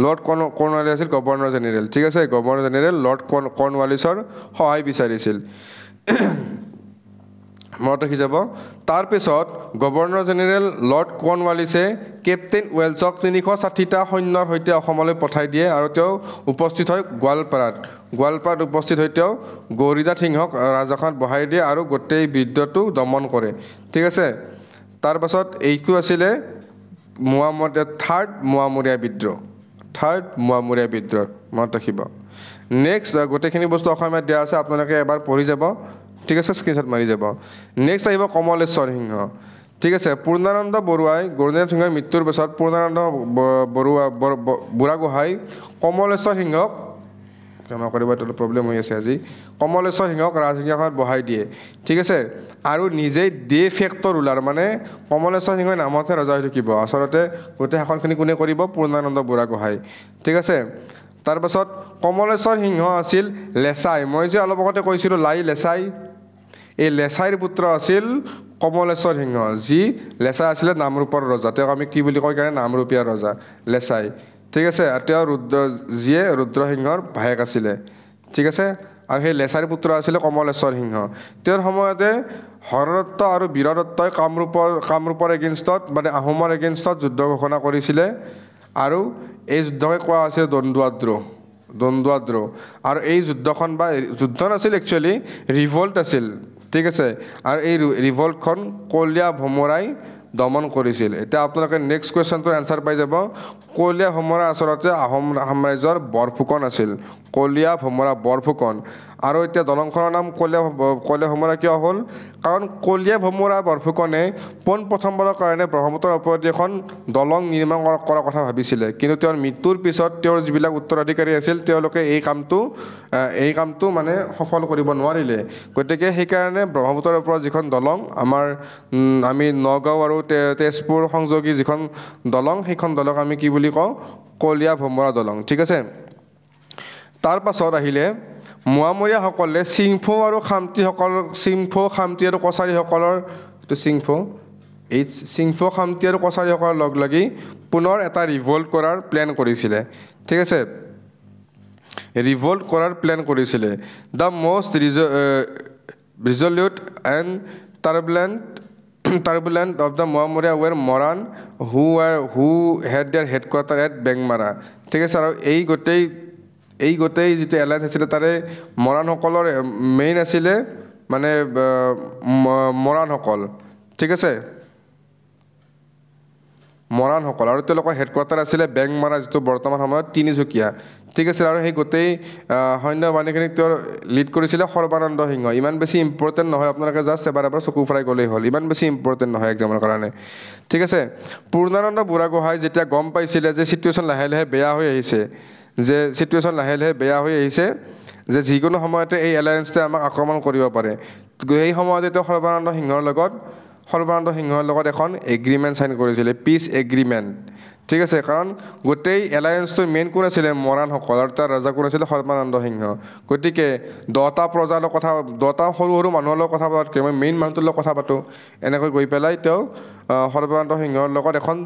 S1: লৰ্ড কৰ্ণৱালিছ আছিল গভৰ্ণৰ জেনেৰেল ঠিক আছে গভৰ্ণৰ জেনেৰেল লৰ্ড কৰ্ণৱালিছৰ সহায় বিচাৰিছিল মনত ৰাখি যাব তাৰপিছত গভৰ্ণৰ জেনেৰেল লৰ্ড কৰ্ণৱালিছে কেপ্টেইন ৱেলছক 360টা সৈন্যৰ সৈতে অসমলৈ পঠাই দিয়ে আৰু তেওঁ উপস্থিত হয় গোৱালপাৰাত উপস্থিত হৈ তেওঁ গৰিনাথ সিংহক ৰাজধানীত বহাই দিয়ে আৰু গোটেই বিদ্ৰোহটো দমন কৰে ঠিক আছে তাৰপাছত এইটো আছিলে থাৰ্ড মোৱামৰীয়া বিদ্ৰোহ মনত ৰাখিব নেক্সট গোটেইখিনি বস্তু অসমীয়াত দিয়া আছে আপোনালোকে এবাৰ পঢ়ি যাব ঠিক আছে স্ক্ৰীনশ্বট মাৰি যাব নেক্সট আহিব কমলেশ্বৰ সিংহ ঠিক আছে পূৰ্ণানন্দ বৰুৱাই গৰিনাথ সিংহৰ মৃত্যুৰ পিছত পূৰ্ণানন্দ বুঢ়াগোহাঁই কমলেশ্বৰ সিংহক ক্ষমা কৰিব এইটো প্ৰব্লেম হৈ আছে আজি কমলেশ্বৰ সিংহক ৰাজসিংহাসনত বহাই দিয়ে ঠিক আছে আৰু নিজেই ডে ফেক্টৰ ৰুলাৰ মানে কমলেশ্বৰ সিংহৰ নামতহে ৰজা হৈ থাকিব আচলতে গোটেই শাসনখিনি কোনে কৰিব পূৰ্ণানন্দ বুঢ়াগোহাঁই ঠিক আছে তাৰপাছত কমলেশ্বৰ সিংহ আছিল লেছাই মই যে অলপ আগতে কৈছিলোঁ লেছাই এই লেছাইৰ পুত্ৰ আছিল কমলেশ্বৰ সিংহ যি লেছাই আছিলে নামৰূপৰ ৰজা তেওঁক আমি কি বুলি কয় কাৰণে নামৰূপীয়া ৰজা লেছাই ঠিক আছে তেওঁ যিয়ে ৰুদ্ৰসিংহৰ ভায়েক আছিলে ঠিক আছে আৰু সেই লেছাইৰ পুত্ৰ আছিলে কমলেশ্বৰ সিংহ তেওঁৰ সময়তে হৰদত্ত আৰু বীৰদত্তই কামৰূপৰ এগেইনষ্টত মানে আহোমৰ এগেইনষ্টত যুদ্ধ ঘোষণা কৰিছিলে আৰু এই যুদ্ধকে কোৱা আছিল দ্বন্দ্ব আৰু এই যুদ্ধখন বা যুদ্ধ নাছিল একচুৱেলি ৰিভল্ট আছিল ঠিক আছে আৰু এই ৰিভল্টখন কলীয়া ভোমৰাই দমন কৰিছিল এতিয়া আপোনালোকে নেক্সট কুৱেশ্যনটোৰ এনচাৰ পাই যাব কলীয়া ভোমৰা আচলতে আহোম সাম্ৰাজ্যৰ বৰফুকন আছিল কলীয়া ভোমৰা বৰফুকন আৰু এতিয়া দলংখনৰ নাম কলীয়া ভোমৰা কিয় হ'ল কাৰণ কলীয়া ভোমৰা বৰফুকনে পোনপ্ৰথমবাৰৰ কাৰণে ব্ৰহ্মপুত্ৰৰ ওপৰেদি এখন দলং নিৰ্মাণ কৰাৰ কথা ভাবিছিলে কিন্তু তেওঁৰ মৃত্যুৰ পিছত তেওঁৰ যিবিলাক উত্তৰাধিকাৰী আছিল তেওঁলোকে এই কামটো মানে সফল কৰিব নোৱাৰিলে গতিকে সেইকাৰণে ব্ৰহ্মপুত্ৰৰ ওপৰত যিখন দলং আমি নগাঁও আৰু তেজপুৰ সংযোগী যিখন দলং সেইখন দলং আমি কি বুলি কওঁ কলীয়া ভোমৰা দলং ঠিক আছে তাৰ পাছত আহিলে মোৱামৰীয়াসকলে চিংফৌ আৰু খামতি আৰু কছাৰীসকলৰ চিংফৌ খামতি আৰু কছাৰীসকলৰ লগ লাগি পুনৰ এটা ৰিভল্ট কৰাৰ প্লেন কৰিছিলে ঠিক আছে ৰিভল্ট কৰাৰ প্লেন কৰিছিলে the most resolute and turbulent of the Moamoria were Moran who had their headquarter at Bengmara ঠিক আছে আৰু এই গোটেই যেটো এলায়েন্স আছিল তাৰে মৰাণসকলৰ মেইন আছিল মানে মৰাণসকল ঠিক আছে মৰাণসকল আৰু তেওঁলোকৰ হেডকোৱাৰ্টাৰ আছিল বেংমাৰা যেটো বৰ্তমান সময়ত তিনিচুকীয়া ঠিক আছে আৰু সেই গোটেই সৈন্য বাহিনীখিনি তেওঁৰ লিড কৰিছিল সৰ্বানন্দ সিংহ ইমান বেছি ইম্পৰ্টেন্ট নহয় আপোনালোকে জাস্ট এবাৰ চকু ফুৰাই গ'লেই হ'ল ইমান বেছি ইম্পৰ্টেন্ট নহয় এক্সামৰ কাৰণে ঠিক আছে পূৰ্ণানন্দ বুঢ়াগোহাঁই যেতিয়া গম পাইছিলে যে সিচুৱেশ্যন লাহে লাহে বেয়া হৈ আহিছে যে যিকোনো সময়তে এই এলায়েন্সটোৱে আমাক আক্ৰমণ কৰিব পাৰে এই সময়তে তেওঁ সৰ্বানন্দ সিংহৰ লগত এখন এগ্ৰিমেণ্ট সাইন কৰিছিলে পিচ এগ্ৰিমেণ্ট ঠিক আছে কাৰণ গোটেই এলায়েন্সটোৰ মেইন কোন আছিল মৰাণসকল আৰু তাৰ ৰজা কোন আছিল সৰ্বানন্দ সিংহ গতিকে 10টা প্ৰজাৰ লগত কথা 10টা সৰু মানুহৰ লগত কথা পাতকে মই মেইন মানুহটোৰ লগত কথা পাতো এনেকৈ গৈ পেলাই তেওঁ সৰ্বানন্দ সিংহৰ লগত এখন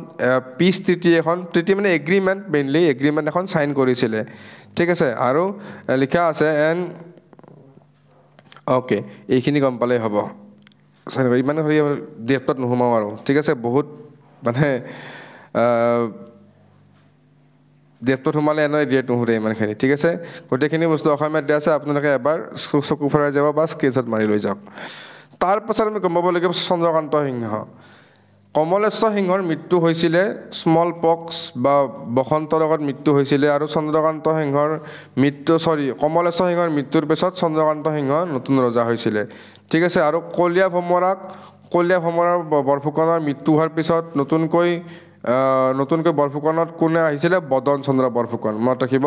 S1: পিচ ট্ৰিটি মানে এগ্ৰিমেণ্ট মেইনলি এগ্ৰিমেণ্ট এখন সাইন কৰিছিলে ঠিক আছে আৰু লিখা আছে এণ্ড ওকে এইখিনি গম পালেই হ'ব ইমান ডেপ্থত নোসোমাওঁ আৰু ঠিক আছে বহুত মানে ডেপ্থত সোমালে এনেই ডেট নুসুধে ইমানখিনি ঠিক আছে গোটেইখিনি বস্তু অসমীয়াত দিয়া আছে আপোনালোকে এবাৰ চকু ফুৰাই যাব বা স্ক্ৰীনশ্বট মাৰি লৈ যাওক তাৰপাছত আমি গম পাব লাগিব চন্দ্ৰকান্ত সিংহ কমলেশ্বৰ সিংহৰ মৃত্যু হৈছিলে স্মল পক্স বা বসন্ত ৰোগত মৃত্যু হৈছিলে আৰু কমলেশ্বৰ সিংহৰ মৃত্যুৰ পিছত চন্দ্ৰকান্ত সিংহ নতুন ৰজা হৈছিলে ঠিক আছে আৰু কলীয়া ভোমৰাৰ বৰফুকনৰ মৃত্যু হোৱাৰ পিছত নতুনকৈ বৰফুকনত কোনে আহিছিলে বদন চন্দ্ৰ বৰফুকন মনত ৰাখিব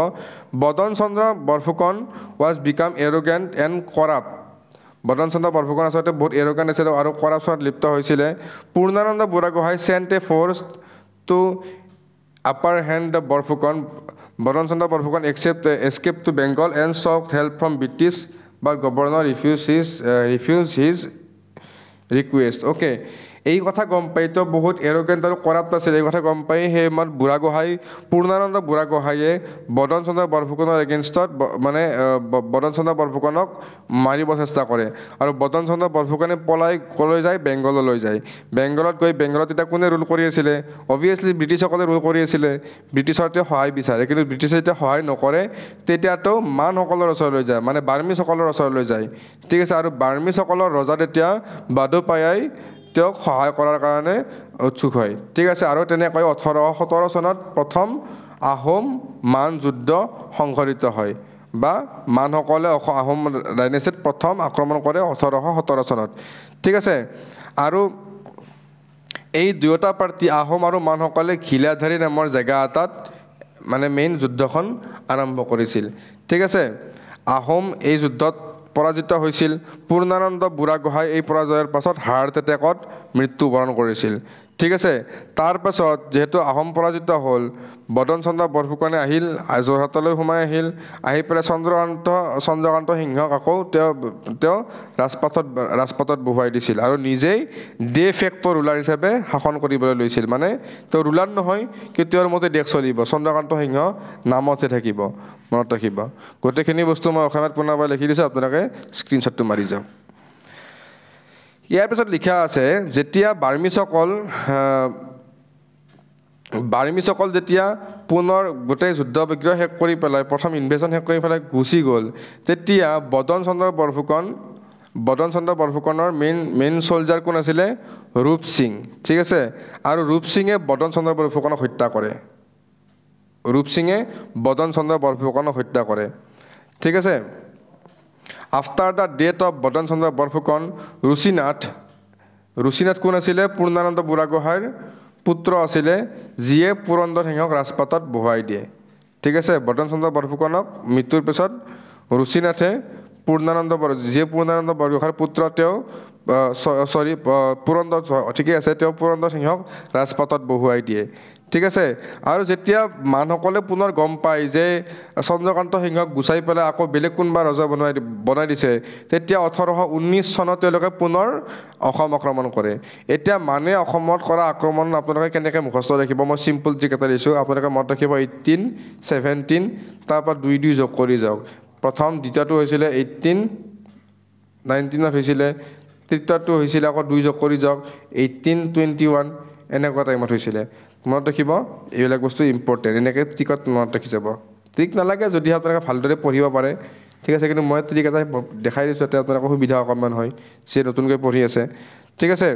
S1: Badan Chandra Borphukan was became arrogant and corrupt Badan Chandra Borphukan আচলতে বহুত এৰোগেণ্ট আছিল আৰু কৰাপশ্যনত লিপ্ত হৈছিলে Purnananda Buragohain sent a force to apprehend the Borphukan Badan Chandra Borphukan escape to Bengal and sought help from British but governor refused his request okay এই কথা গম পাই তো বহুত এৰোগেণ্ট আৰু কৰাপ্ট আছিল এই কথা গম পাই সেই মত পূৰ্ণানন্দ বুঢ়াগোহাঁয়ে বদন চন্দ্ৰ বৰফুকনৰ এগেইনষ্টত মানে বদন চন্দ্ৰ বৰফুকনক মাৰিব চেষ্টা কৰে আৰু বদন চন্দ্ৰ বৰফুকনে পলাই কলৈ যায় বেংগললৈ যায় বেংগলত গৈ বেংগলত এতিয়া কোনে ৰুল কৰি আছিলে অবভিয়াছলি ব্ৰিটিছসকলে ৰুল কৰি আছিলে ব্ৰিটিছৰ তেওঁ সহায় বিচাৰে কিন্তু ব্ৰিটিছে যেতিয়া সহায় নকৰে তেতিয়াতো মানসকলৰ ওচৰলৈ যায় মানে বাৰ্মিছসকলৰ ওচৰলৈ যায় ঠিক আছে আৰু বাৰ্মিছসকলৰ ৰজা তেতিয়া বাদুপায়াই তেওঁক সহায় কৰাৰ কাৰণে উৎসুক হয় ঠিক আছে আৰু তেনেকৈ 1817 চনত প্ৰথম আহোম মান যুদ্ধ সংঘটিত হয় বা মানসকলে আহোম ডাইনেষ্টিত প্ৰথম আক্ৰমণ কৰে 1817 চনত ঠিক আছে আৰু এই দুয়োটা পাৰ্টি আহোম আৰু মানসকলে ঘিলাধাৰী নামৰ জেগা এটাত মানে মেইন যুদ্ধখন আৰম্ভ কৰিছিল ঠিক আছে আহোম এই যুদ্ধত পৰাজিত হৈছিল পূৰ্ণানন্দ বুঢ়াগোহাঁই এই পৰাজয়ৰ পাছত হাৰ্ট এটেকত মৃত্যুবৰণ কৰিছিল ঠিক আছে তাৰ পাছত যেহেতু আহোম পৰাজিত হ'ল বদন চন্দ্ৰ বৰফুকনে আহিল যোৰহাটলৈ সোমাই আহি পেলাই চন্দ্ৰকান্ত সিংহক আকৌ তেওঁ ৰাজপাটত বহুৱাই দিছিল আৰু নিজেই ডে ফেক্টৰ ৰুলাৰ হিচাপে শাসন কৰিবলৈ লৈছিল মানে তেওঁ ৰুলাৰ নহয় কিন্তু তেওঁৰ মতে দেশ চলিব চন্দ্ৰকান্ত সিংহ নামতে থাকিব মনত ৰাখিব গোটেইখিনি বস্তু মই অসমীয়াত পুনৰবাৰ লিখি দিছোঁ আপোনালোকে স্ক্ৰীনশ্বটটো মাৰি যাওক ইয়াৰ পিছত লিখা আছে যেতিয়া বাৰ্মিছসকল যেতিয়া পুনৰ গোটেই যুদ্ধ বিগ্ৰহ শেষ কৰি পেলাই প্ৰথম ইনভেশ্যন শেষ কৰি পেলাই গুচি গ'ল তেতিয়া বদন চন্দ্ৰ বৰফুকনৰ মেইন চলজাৰ কোন আছিলে ৰূপ সিং ঠিক আছে আৰু ৰূপ সিঙে বদন চন্দ্ৰ বৰফুকনক হত্যা কৰে ঠিক আছে আফটাৰ দ্য ডেথ অফ বদন চন্দ্ৰ বৰফুকন ৰুচিনাথ কোন আছিলে পূৰ্ণানন্দ বুঢ়াগোহাঁইৰ পুত্ৰ আছিলে যিয়ে পুৰন্দৰ সিংহক ৰাজপাটত বহুৱাই দিয়ে ঠিক আছে বদন চন্দ্ৰ বৰফুকনক মৃত্যুৰ পিছত ৰুচিনাথে পূৰ্ণানন্দ বৰগোহাঁইৰ পুত্ৰ তেওঁ পুৰন্দৰ ঠিকে আছে তেওঁ পুৰন্দৰ সিংহক ৰাজপাটত বহুৱাই দিয়ে ঠিক আছে আৰু যেতিয়া মানুহসকলে পুনৰ গম পায় যে চন্দ্ৰকান্ত সিংহক গুচাই পেলাই আকৌ বেলেগ কোনোবা ৰজা বনাই দিছে তেতিয়া 1819 চনত তেওঁলোকে পুনৰ অসম আক্ৰমণ কৰে এতিয়া মানে অসমত কৰা আক্ৰমণ আপোনালোকে কেনেকৈ মুখস্থ ৰাখিব মই চিম্পল ট্ৰিক এটা দিছোঁ আপোনালোকে মনত ৰাখিব 18 17 তাৰপৰা 2 যোগ কৰি যাওক প্ৰথম দ্বিতীয়টো হৈছিলে 18 19ত হৈছিলে তৃতীয়টো হৈছিলে আকৌ 2 যোগ কৰি যাওক 18 21 এনেকুৱা টাইমত হৈছিলে মনত ৰাখিব এইবিলাক বস্তু ইম্পৰ্টেণ্ট এনেকৈ ট্ৰিকত মনত ৰাখি যাব ট্ৰিক নালাগে যদি আপোনালোকে ভালদৰে পঢ়িব পাৰে ঠিক আছে কিন্তু মই ট্ৰিক এটা দেখাই দিছোঁ যাতে আপোনালোকৰ সুবিধা অকণমান হয় যে নতুনকৈ পঢ়ি আছে ঠিক আছে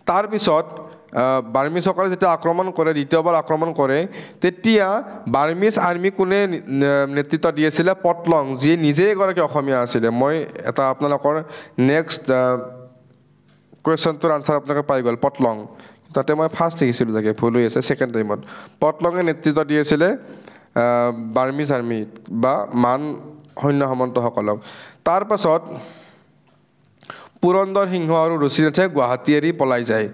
S1: তাৰপিছত বাৰ্মিছসকলে যেতিয়া আক্ৰমণ কৰে দ্বিতীয়বাৰ আক্ৰমণ কৰে তেতিয়া বাৰ্মিছ আৰ্মি কোনে নেতৃত্ব দি আছিলে পটলং যিয়ে নিজেই এগৰাকী অসমীয়া আছিলে মই এটা আপোনালোকৰ নেক্সট কুৱেশ্যনটোৰ আনচাৰ আপোনালোকে পাই গ'ল পটলং তাতে মই ফাৰ্ষ্ট দেখিছিলোঁ চাগে ভুল হৈ আছে ছেকেণ্ড টাইমত পটলঙে নেতৃত্ব দি আছিলে বাৰ্মিছ আৰ্মি বা মান সৈন্য সামন্তসকলক তাৰপাছত পুৰন্দৰ সিংহ আৰু ৰুচিনাথে গুৱাহাটী এৰি পলাই যায়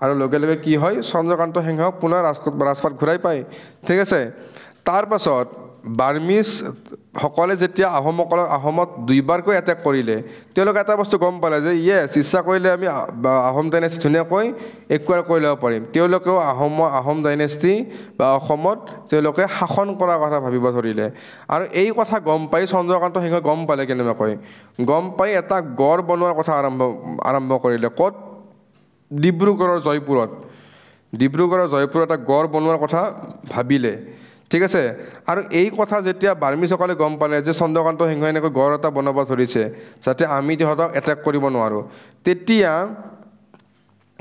S1: আৰু লগে লগে কি হয় চন্দ্ৰকান্ত সিংহক পুনৰ ৰাজপাট ঘূৰাই পায় ঠিক আছে তাৰপাছত বাৰ্মিছ সকলে যেতিয়া আহোমত দুইবাৰকৈ এটেক কৰিলে তেওঁলোকে এটা বস্তু গম পালে যে ইয়েছ ইচ্ছা কৰিলে আমি আহোম ডাইনেষ্টি ধুনীয়াকৈ একুৱাৰ কৰি ল'ব পাৰিম তেওঁলোকেও আহোম ডাইনেষ্টি বা অসমত তেওঁলোকে শাসন কৰাৰ কথা ভাবিব ধৰিলে আৰু এই কথা গম পাই চন্দ্ৰকান্ত সিংহই গম পালে কেনেবাকৈ গম পাই এটা গড় বনোৱাৰ কথা আৰম্ভ কৰিলে ক'ত ডিব্ৰুগড়ৰ জয়পুৰত এটা গড় বনোৱাৰ কথা ভাবিলে ঠিক আছে আৰু এই কথা যেতিয়া বাৰ্মিছসকলে গম পালে যে চন্দ্ৰকান্ত সিংহই এনেকৈ গড় এটা বনাব ধৰিছে যাতে আমি সিহঁতক এটেক কৰিব নোৱাৰোঁ তেতিয়া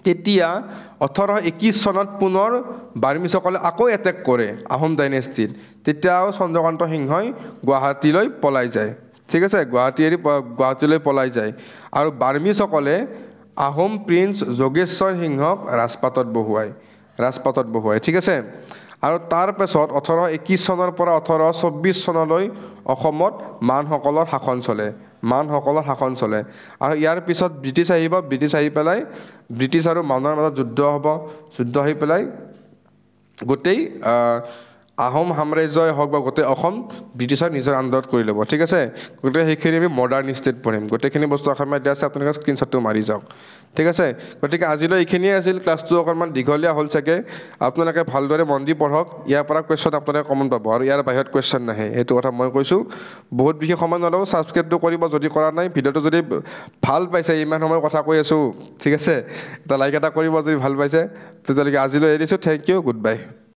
S1: 1821 চনত পুনৰ বাৰ্মিছসকলে আকৌ এটেক কৰে আহোম ডাইনেষ্টিত তেতিয়াও চন্দ্ৰকান্ত সিংহই গুৱাহাটীলৈ পলাই যায় ঠিক আছে গুৱাহাটীলৈ পলাই যায় আৰু বাৰ্মিছসকলে আহোম প্ৰিন্স যোগেশ্বৰ সিংহক ৰাজপাটত বহুৱায় ঠিক আছে আৰু তাৰপাছত 1821 চনৰ পৰা 1824 চনলৈ অসমত মানসকলৰ শাসন চলে আৰু ইয়াৰ পিছত ব্ৰিটিছ আহি পেলাই ব্ৰিটিছ আৰু মানৰ মাজত যুদ্ধ হৈ পেলাই গোটেই আহোম সাম্ৰাজ্যই হওক বা গোটেই অসম ব্ৰিটিছৰ নিজৰ আণ্ডাৰত কৰি ল'ব ঠিক আছে গতিকে সেইখিনি আমি মডাৰ্ণ ষ্টেট পঢ়িম গোটেইখিনি বস্তু অসমীয়াত দিয়া আছে আপোনালোকে স্ক্ৰীনশ্বটটো মাৰি যাওক ঠিক আছে গতিকে আজিলৈ এইখিনিয়ে আছিল ক্লাছটো অকণমান দীঘলীয়া হ'ল চাগে আপোনালোকে ভালদৰে মন দি পঢ়ক ইয়াৰ পৰা কুৱেশ্যন আপোনালোকে কমন পাব আৰু ইয়াৰ বাহিৰত কুৱেশ্যন নাহে সেইটো কথা মই কৈছোঁ বহুত বিশেষ সময় নলওঁ ছাবস্ক্ৰাইবটো কৰিব যদি কৰা নাই ভিডিঅ'টো যদি ভাল পাইছে ইমান সময় কথা কৈ আছোঁ ঠিক আছে এটা লাইক এটা কৰিব যদি ভাল পাইছে তেতিয়ালৈকে আজিলৈ এৰিছোঁ থেংক ইউ গুড বাই